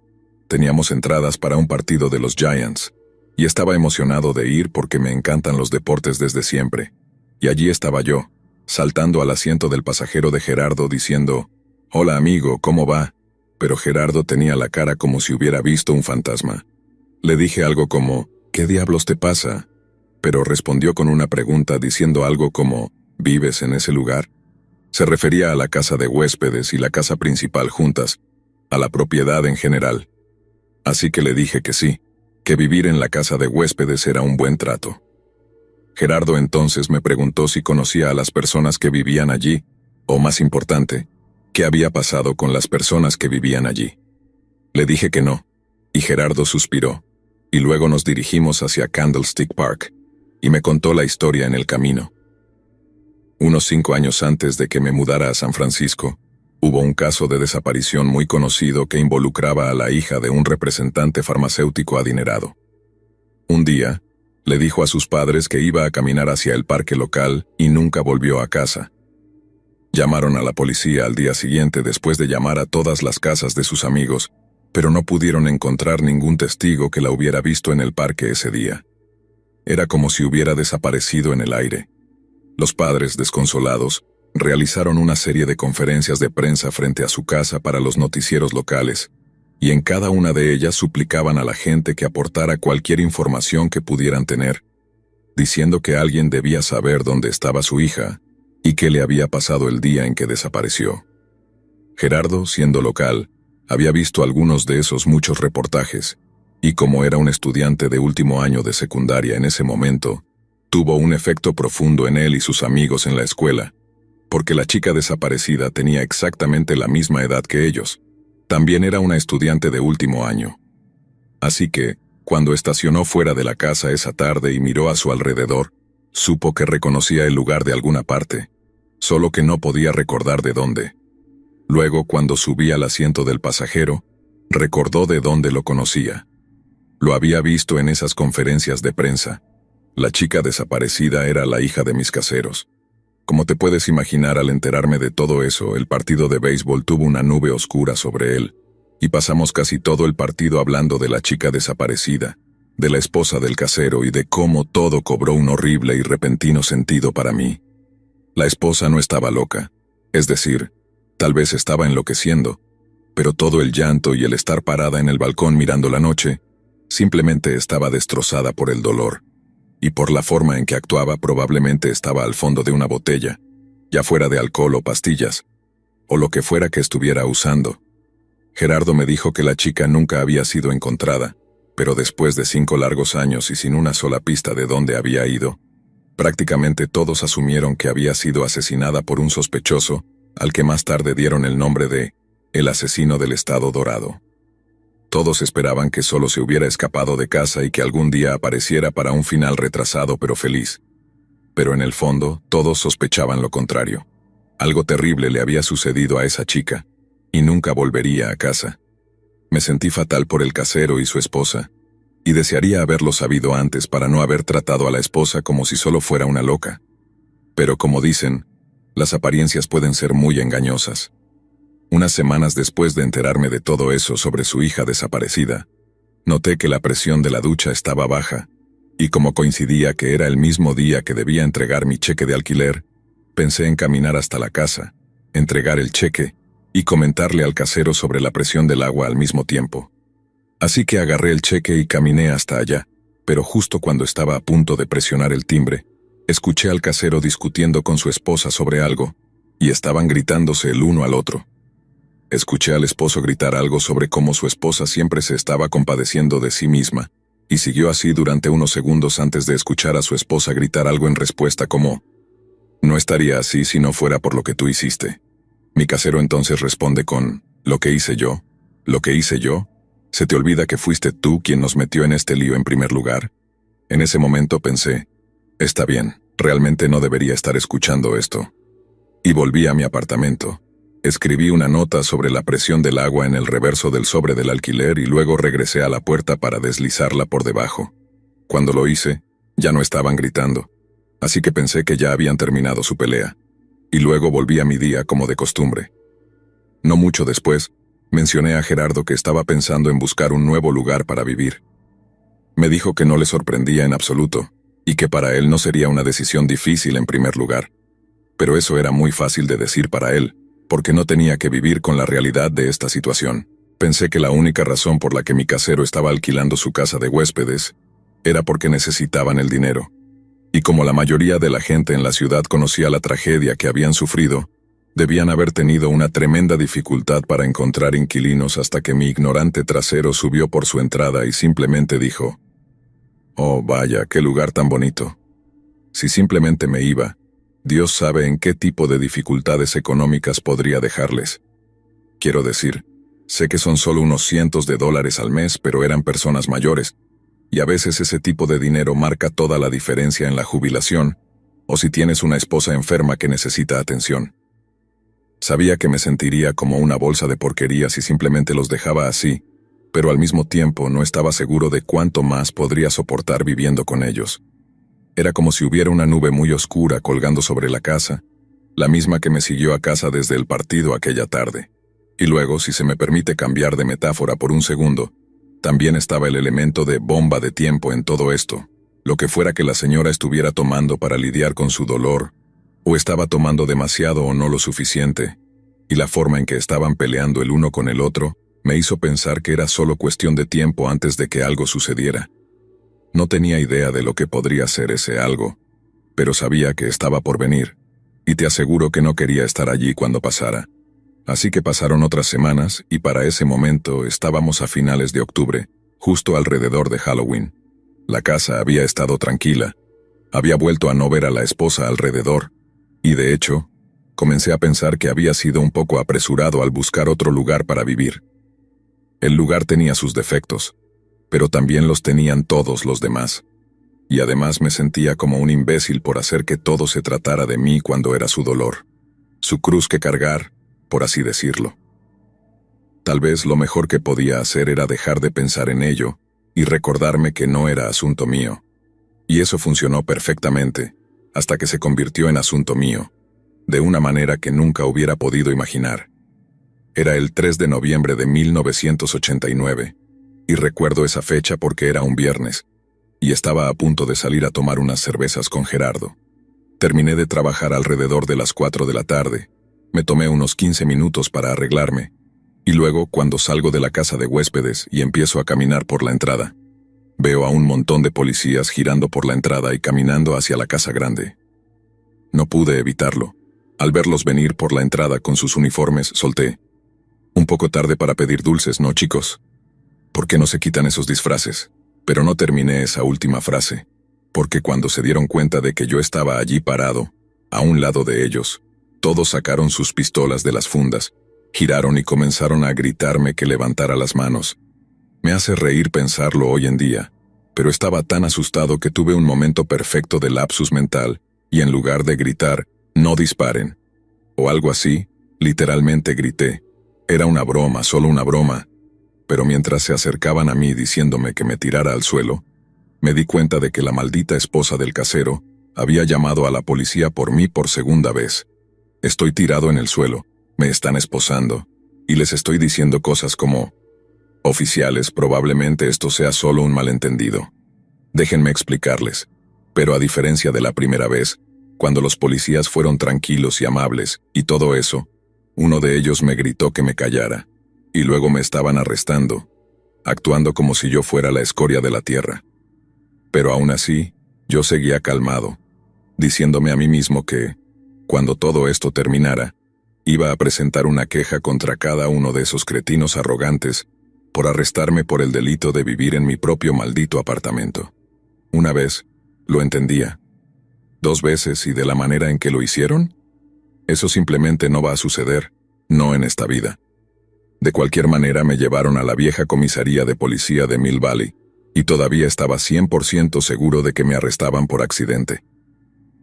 Teníamos entradas para un partido de los Giants, y estaba emocionado de ir porque me encantan los deportes desde siempre. Y allí estaba yo, saltando al asiento del pasajero de Gerardo diciendo, «Hola amigo, ¿cómo va?». Pero Gerardo tenía la cara como si hubiera visto un fantasma. Le dije algo como, «¿Qué diablos te pasa?». pero respondió con una pregunta diciendo algo como, ¿vives en ese lugar? Se refería a la casa de huéspedes y la casa principal juntas, a la propiedad en general. Así que le dije que sí, que vivir en la casa de huéspedes era un buen trato. Gerardo entonces me preguntó si conocía a las personas que vivían allí, o más importante, qué había pasado con las personas que vivían allí. Le dije que no, y Gerardo suspiró, y luego nos dirigimos hacia Candlestick Park, y me contó la historia en el camino. Unos 5 años antes de que me mudara a San Francisco, hubo un caso de desaparición muy conocido que involucraba a la hija de un representante farmacéutico adinerado. Un día, le dijo a sus padres que iba a caminar hacia el parque local y nunca volvió a casa. Llamaron a la policía al día siguiente después de llamar a todas las casas de sus amigos, pero no pudieron encontrar ningún testigo que la hubiera visto en el parque ese día. Era como si hubiera desaparecido en el aire. Los padres, desconsolados, realizaron una serie de conferencias de prensa frente a su casa para los noticieros locales, y en cada una de ellas suplicaban a la gente que aportara cualquier información que pudieran tener, diciendo que alguien debía saber dónde estaba su hija y qué le había pasado el día en que desapareció. Gerardo, siendo local, había visto algunos de esos muchos reportajes, y como era un estudiante de último año de secundaria en ese momento, tuvo un efecto profundo en él y sus amigos en la escuela, porque la chica desaparecida tenía exactamente la misma edad que ellos. También era una estudiante de último año. Así que, cuando estacionó fuera de la casa esa tarde y miró a su alrededor, supo que reconocía el lugar de alguna parte, solo que no podía recordar de dónde. Luego, cuando subí al asiento del pasajero, recordó de dónde lo conocía. Lo había visto en esas conferencias de prensa. La chica desaparecida era la hija de mis caseros. Como te puedes imaginar, al enterarme de todo eso, el partido de béisbol tuvo una nube oscura sobre él, y pasamos casi todo el partido hablando de la chica desaparecida, de la esposa del casero y de cómo todo cobró un horrible y repentino sentido para mí. La esposa no estaba loca, es decir, tal vez estaba enloqueciendo, pero todo el llanto y el estar parada en el balcón mirando la noche, simplemente estaba destrozada por el dolor. Y por la forma en que actuaba probablemente estaba al fondo de una botella, ya fuera de alcohol o pastillas, o lo que fuera que estuviera usando. Gerardo me dijo que la chica nunca había sido encontrada, pero después de 5 largos años y sin una sola pista de dónde había ido, prácticamente todos asumieron que había sido asesinada por un sospechoso, al que más tarde dieron el nombre de el asesino del Estado Dorado. Todos esperaban que solo se hubiera escapado de casa y que algún día apareciera para un final retrasado pero feliz. Pero en el fondo, todos sospechaban lo contrario. Algo terrible le había sucedido a esa chica, y nunca volvería a casa. Me sentí fatal por el casero y su esposa, y desearía haberlo sabido antes para no haber tratado a la esposa como si solo fuera una loca. Pero como dicen, las apariencias pueden ser muy engañosas. Unas semanas después de enterarme de todo eso sobre su hija desaparecida, noté que la presión de la ducha estaba baja, y como coincidía que era el mismo día que debía entregar mi cheque de alquiler, pensé en caminar hasta la casa, entregar el cheque y comentarle al casero sobre la presión del agua al mismo tiempo. Así que agarré el cheque y caminé hasta allá, pero justo cuando estaba a punto de presionar el timbre, escuché al casero discutiendo con su esposa sobre algo, y estaban gritándose el uno al otro. Escuché al esposo gritar algo sobre cómo su esposa siempre se estaba compadeciendo de sí misma, y siguió así durante unos segundos antes de escuchar a su esposa gritar algo en respuesta como, «No estaría así si no fuera por lo que tú hiciste». Mi casero entonces responde con, «¿Lo que hice yo? ¿Lo que hice yo? ¿Se te olvida que fuiste tú quien nos metió en este lío en primer lugar?» En ese momento pensé, «Está bien, realmente no debería estar escuchando esto». Y volví a mi apartamento. Escribí una nota sobre la presión del agua en el reverso del sobre del alquiler y luego regresé a la puerta para deslizarla por debajo. Cuando lo hice, ya no estaban gritando, así que pensé que ya habían terminado su pelea. Y luego volví a mi día como de costumbre. No mucho después, mencioné a Gerardo que estaba pensando en buscar un nuevo lugar para vivir. Me dijo que no le sorprendía en absoluto, y que para él no sería una decisión difícil en primer lugar. Pero eso era muy fácil de decir para él, porque no tenía que vivir con la realidad de esta situación. Pensé que la única razón por la que mi casero estaba alquilando su casa de huéspedes era porque necesitaban el dinero, Y como la mayoría de la gente en la ciudad conocía la tragedia que habían sufrido, debían haber tenido una tremenda dificultad para encontrar inquilinos hasta que mi ignorante trasero subió por su entrada y simplemente dijo: «Oh, vaya, qué lugar tan bonito». Si simplemente me iba, Dios sabe en qué tipo de dificultades económicas podría dejarles. Quiero decir, sé que son solo unos cientos de dólares al mes, pero eran personas mayores, y a veces ese tipo de dinero marca toda la diferencia en la jubilación, o si tienes una esposa enferma que necesita atención. Sabía que me sentiría como una bolsa de porquería si simplemente los dejaba así, pero al mismo tiempo no estaba seguro de cuánto más podría soportar viviendo con ellos. Era como si hubiera una nube muy oscura colgando sobre la casa, la misma que me siguió a casa desde el partido aquella tarde. Y luego, si se me permite cambiar de metáfora por un segundo, también estaba el elemento de bomba de tiempo en todo esto, lo que fuera que la señora estuviera tomando para lidiar con su dolor, o estaba tomando demasiado o no lo suficiente, y la forma en que estaban peleando el uno con el otro me hizo pensar que era solo cuestión de tiempo antes de que algo sucediera. No tenía idea de lo que podría ser ese algo, pero sabía que estaba por venir, y te aseguro que no quería estar allí cuando pasara. Así que pasaron otras semanas y para ese momento estábamos a finales de octubre, justo alrededor de Halloween. La casa había estado tranquila. Había vuelto a no ver a la esposa alrededor, y de hecho, comencé a pensar que había sido un poco apresurado al buscar otro lugar para vivir. El lugar tenía sus defectos, pero también los tenían todos los demás. Y además me sentía como un imbécil por hacer que todo se tratara de mí cuando era su dolor, su cruz que cargar, por así decirlo. Tal vez lo mejor que podía hacer era dejar de pensar en ello y recordarme que no era asunto mío. Y eso funcionó perfectamente, hasta que se convirtió en asunto mío, de una manera que nunca hubiera podido imaginar. Era el 3 de noviembre de 1989, y recuerdo esa fecha porque era un viernes, y estaba a punto de salir a tomar unas cervezas con Gerardo. Terminé de trabajar alrededor de las 4 de la tarde, me tomé unos 15 minutos para arreglarme, y luego, cuando salgo de la casa de huéspedes y empiezo a caminar por la entrada, veo a un montón de policías girando por la entrada y caminando hacia la casa grande. No pude evitarlo. Al verlos venir por la entrada con sus uniformes, solté: «Un poco tarde para pedir dulces, ¿no, chicos? ¿Por qué no se quitan esos disfraces?» Pero no terminé esa última frase, porque cuando se dieron cuenta de que yo estaba allí parado, a un lado de ellos, todos sacaron sus pistolas de las fundas, giraron y comenzaron a gritarme que levantara las manos. Me hace reír pensarlo hoy en día, pero estaba tan asustado que tuve un momento perfecto de lapsus mental, y en lugar de gritar, «No disparen», o algo así, literalmente grité. Era una broma, solo una broma. Pero mientras se acercaban a mí diciéndome que me tirara al suelo, me di cuenta de que la maldita esposa del casero había llamado a la policía por mí por segunda vez. Estoy tirado en el suelo, me están esposando, y les estoy diciendo cosas como: «Oficiales, probablemente esto sea solo un malentendido. Déjenme explicarles». Pero a diferencia de la primera vez, cuando los policías fueron tranquilos y amables, y todo eso, uno de ellos me gritó que me callara, y luego me estaban arrestando, actuando como si yo fuera la escoria de la tierra. Pero aún así, yo seguía calmado, diciéndome a mí mismo que, cuando todo esto terminara, iba a presentar una queja contra cada uno de esos cretinos arrogantes por arrestarme por el delito de vivir en mi propio maldito apartamento. Una vez, lo entendía. 2 veces y de la manera en que lo hicieron, eso simplemente no va a suceder, no en esta vida. De cualquier manera me llevaron a la vieja comisaría de policía de Mill Valley, y todavía estaba 100% seguro de que me arrestaban por accidente.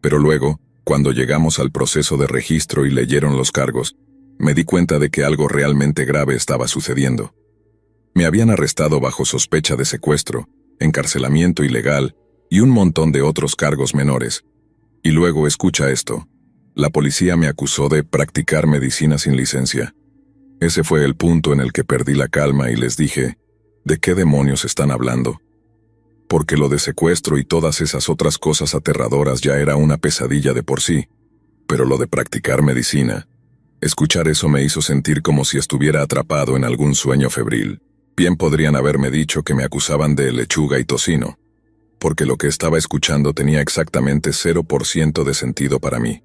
Pero luego, cuando llegamos al proceso de registro y leyeron los cargos, me di cuenta de que algo realmente grave estaba sucediendo. Me habían arrestado bajo sospecha de secuestro, encarcelamiento ilegal y un montón de otros cargos menores. Y luego escucha esto. La policía me acusó de practicar medicina sin licencia. Ese fue el punto en el que perdí la calma y les dije: ¿de qué demonios están hablando? Porque lo de secuestro y todas esas otras cosas aterradoras ya era una pesadilla de por sí. Pero lo de practicar medicina, escuchar eso me hizo sentir como si estuviera atrapado en algún sueño febril. Bien podrían haberme dicho que me acusaban de lechuga y tocino. porque lo que estaba escuchando tenía exactamente 0% de sentido para mí.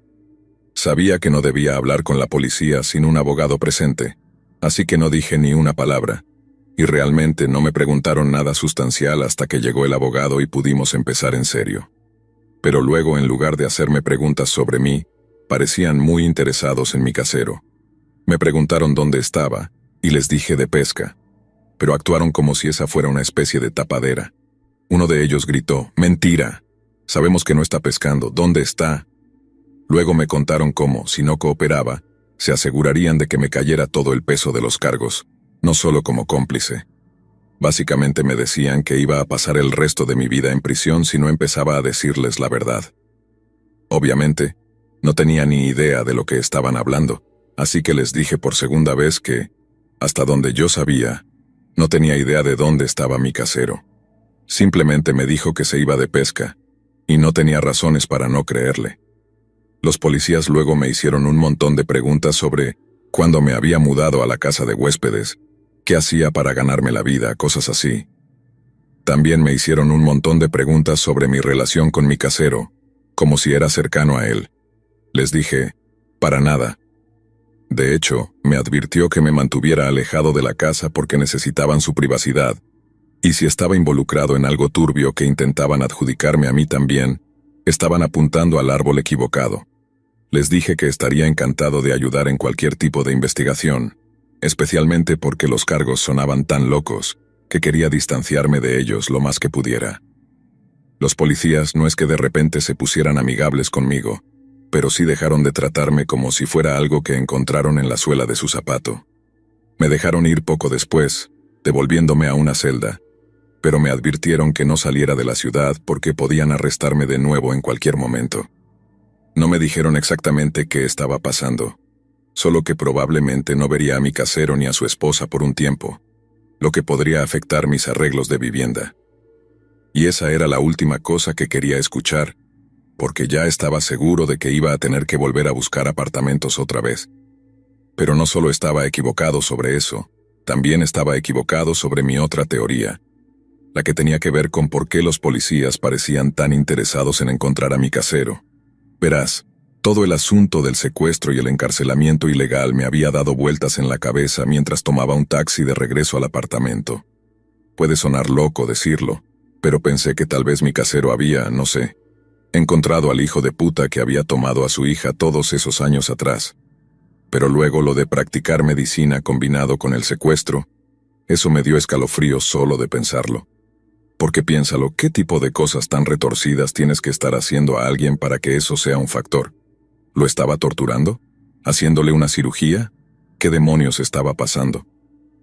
Sabía que no debía hablar con la policía sin un abogado presente, así que no dije ni una palabra, y realmente no me preguntaron nada sustancial hasta que llegó el abogado y pudimos empezar en serio. Pero luego, en lugar de hacerme preguntas sobre mí, parecían muy interesados en mi casero. Me preguntaron dónde estaba, y les dije de pesca, pero actuaron como si esa fuera una especie de tapadera. Uno de ellos gritó: «¡Mentira! Sabemos que no está pescando, ¿dónde está?». Luego me contaron cómo, si no cooperaba, se asegurarían de que me cayera todo el peso de los cargos, no solo como cómplice. Básicamente me decían que iba a pasar el resto de mi vida en prisión si no empezaba a decirles la verdad. Obviamente, no tenía ni idea de lo que estaban hablando, así que les dije por segunda vez que, hasta donde yo sabía, no tenía idea de dónde estaba mi casero. Simplemente me dijo que se iba de pesca, y no tenía razones para no creerle. Los policías luego me hicieron un montón de preguntas sobre cuándo me había mudado a la casa de huéspedes, qué hacía para ganarme la vida, cosas así. También me hicieron un montón de preguntas sobre mi relación con mi casero, como si era cercano a él. Les dije: «Para nada». De hecho, me advirtió que me mantuviera alejado de la casa porque necesitaban su privacidad, y si estaba involucrado en algo turbio que intentaban adjudicarme a mí también, estaban apuntando al árbol equivocado. Les dije que estaría encantado de ayudar en cualquier tipo de investigación, especialmente porque los cargos sonaban tan locos que quería distanciarme de ellos lo más que pudiera. Los policías no es que de repente se pusieran amigables conmigo, pero sí dejaron de tratarme como si fuera algo que encontraron en la suela de su zapato. Me dejaron ir poco después, devolviéndome a una celda, pero me advirtieron que no saliera de la ciudad porque podían arrestarme de nuevo en cualquier momento. No me dijeron exactamente qué estaba pasando, solo que probablemente no vería a mi casero ni a su esposa por un tiempo, lo que podría afectar mis arreglos de vivienda. Y esa era la última cosa que quería escuchar, porque ya estaba seguro de que iba a tener que volver a buscar apartamentos otra vez. Pero no solo estaba equivocado sobre eso, también estaba equivocado sobre mi otra teoría, la que tenía que ver con por qué los policías parecían tan interesados en encontrar a mi casero. Verás, todo el asunto del secuestro y el encarcelamiento ilegal me había dado vueltas en la cabeza mientras tomaba un taxi de regreso al apartamento. Puede sonar loco decirlo, pero pensé que tal vez mi casero había, no sé, encontrado al hijo de puta que había tomado a su hija todos esos años atrás. Pero luego lo de practicar medicina combinado con el secuestro, eso me dio escalofríos solo de pensarlo. Porque piénsalo, ¿qué tipo de cosas tan retorcidas tienes que estar haciendo a alguien para que eso sea un factor? ¿Lo estaba torturando? ¿Haciéndole una cirugía? ¿Qué demonios estaba pasando?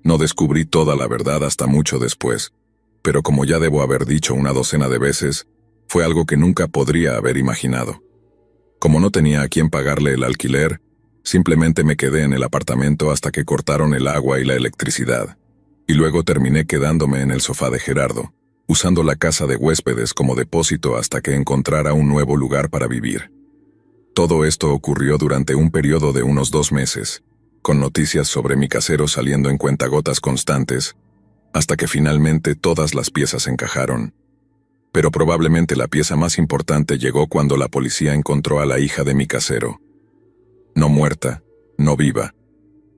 No descubrí toda la verdad hasta mucho después, pero como ya debo haber dicho una docena de veces, fue algo que nunca podría haber imaginado. Como no tenía a quién pagarle el alquiler, simplemente me quedé en el apartamento hasta que cortaron el agua y la electricidad, y luego terminé quedándome en el sofá de Gerardo, usando la casa de huéspedes como depósito hasta que encontrara un nuevo lugar para vivir. Todo esto ocurrió durante un periodo de unos 2 meses, con noticias sobre mi casero saliendo en cuentagotas constantes, hasta que finalmente todas las piezas encajaron. Pero probablemente la pieza más importante llegó cuando la policía encontró a la hija de mi casero. No muerta, no viva,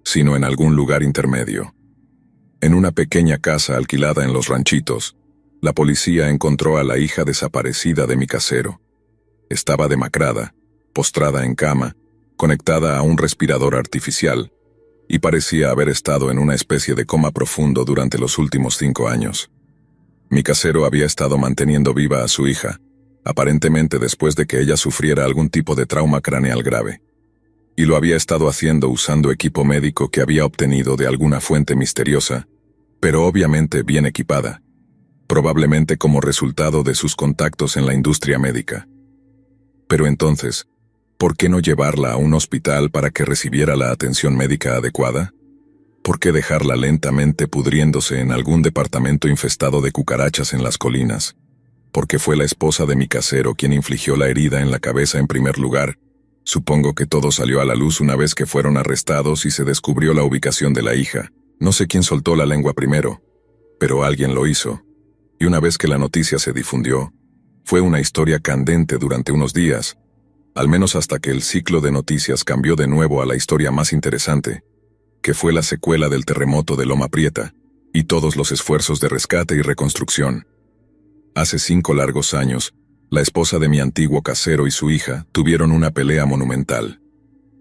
sino en algún lugar intermedio. En una pequeña casa alquilada en Los Ranchitos, la policía encontró a la hija desaparecida de mi casero. Estaba demacrada, postrada en cama, conectada a un respirador artificial, y parecía haber estado en una especie de coma profundo durante los últimos 5 años. Mi casero había estado manteniendo viva a su hija, aparentemente después de que ella sufriera algún tipo de trauma craneal grave. Y lo había estado haciendo usando equipo médico que había obtenido de alguna fuente misteriosa, pero obviamente bien equipada, probablemente como resultado de sus contactos en la industria médica. Pero entonces, ¿por qué no llevarla a un hospital para que recibiera la atención médica adecuada? ¿Por qué dejarla lentamente pudriéndose en algún departamento infestado de cucarachas en las colinas? Porque fue la esposa de mi casero quien infligió la herida en la cabeza en primer lugar. Supongo que todo salió a la luz una vez que fueron arrestados y se descubrió la ubicación de la hija. No sé quién soltó la lengua primero, pero alguien lo hizo. Y una vez que la noticia se difundió, Fue una historia candente durante unos días, al menos hasta que el ciclo de noticias cambió de nuevo a la historia más interesante, que fue la secuela del terremoto de Loma Prieta, y todos los esfuerzos de rescate y reconstrucción. Hace 5 largos años, la esposa de mi antiguo casero y su hija tuvieron una pelea monumental.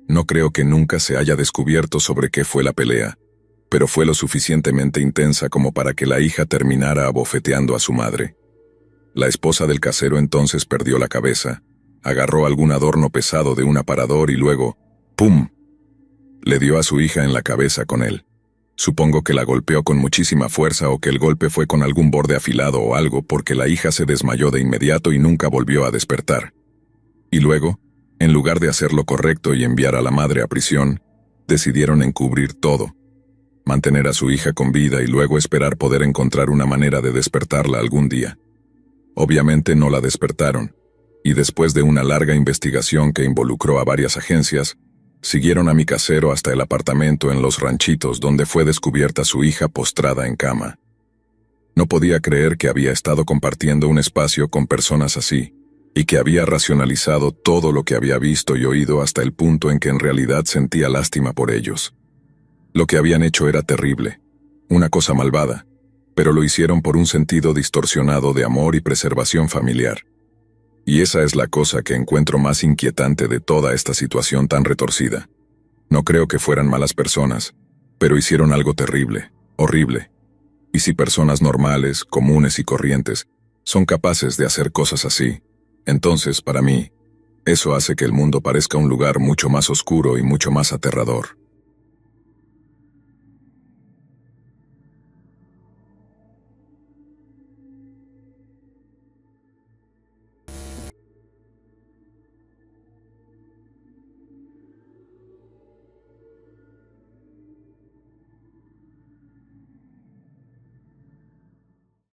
No creo que nunca se haya descubierto sobre qué fue la pelea, pero fue lo suficientemente intensa como para que la hija terminara abofeteando a su madre. La esposa del casero entonces perdió la cabeza, agarró algún adorno pesado de un aparador y luego, ¡pum!, le dio a su hija en la cabeza con él. Supongo que la golpeó con muchísima fuerza o que el golpe fue con algún borde afilado o algo porque la hija se desmayó de inmediato y nunca volvió a despertar. Y luego, en lugar de hacer lo correcto y enviar a la madre a prisión, decidieron encubrir todo, mantener a su hija con vida y luego esperar poder encontrar una manera de despertarla algún día. Obviamente no la despertaron, y después de una larga investigación que involucró a varias agencias, siguieron a mi casero hasta el apartamento en Los Ranchitos donde fue descubierta su hija postrada en cama. No podía creer que había estado compartiendo un espacio con personas así, y que había racionalizado todo lo que había visto y oído hasta el punto en que en realidad sentía lástima por ellos. Lo que habían hecho era terrible, una cosa malvada, pero lo hicieron por un sentido distorsionado de amor y preservación familiar. Y esa es la cosa que encuentro más inquietante de toda esta situación tan retorcida. No creo que fueran malas personas, pero hicieron algo terrible, horrible. Y si personas normales, comunes y corrientes son capaces de hacer cosas así, entonces, para mí, eso hace que el mundo parezca un lugar mucho más oscuro y mucho más aterrador.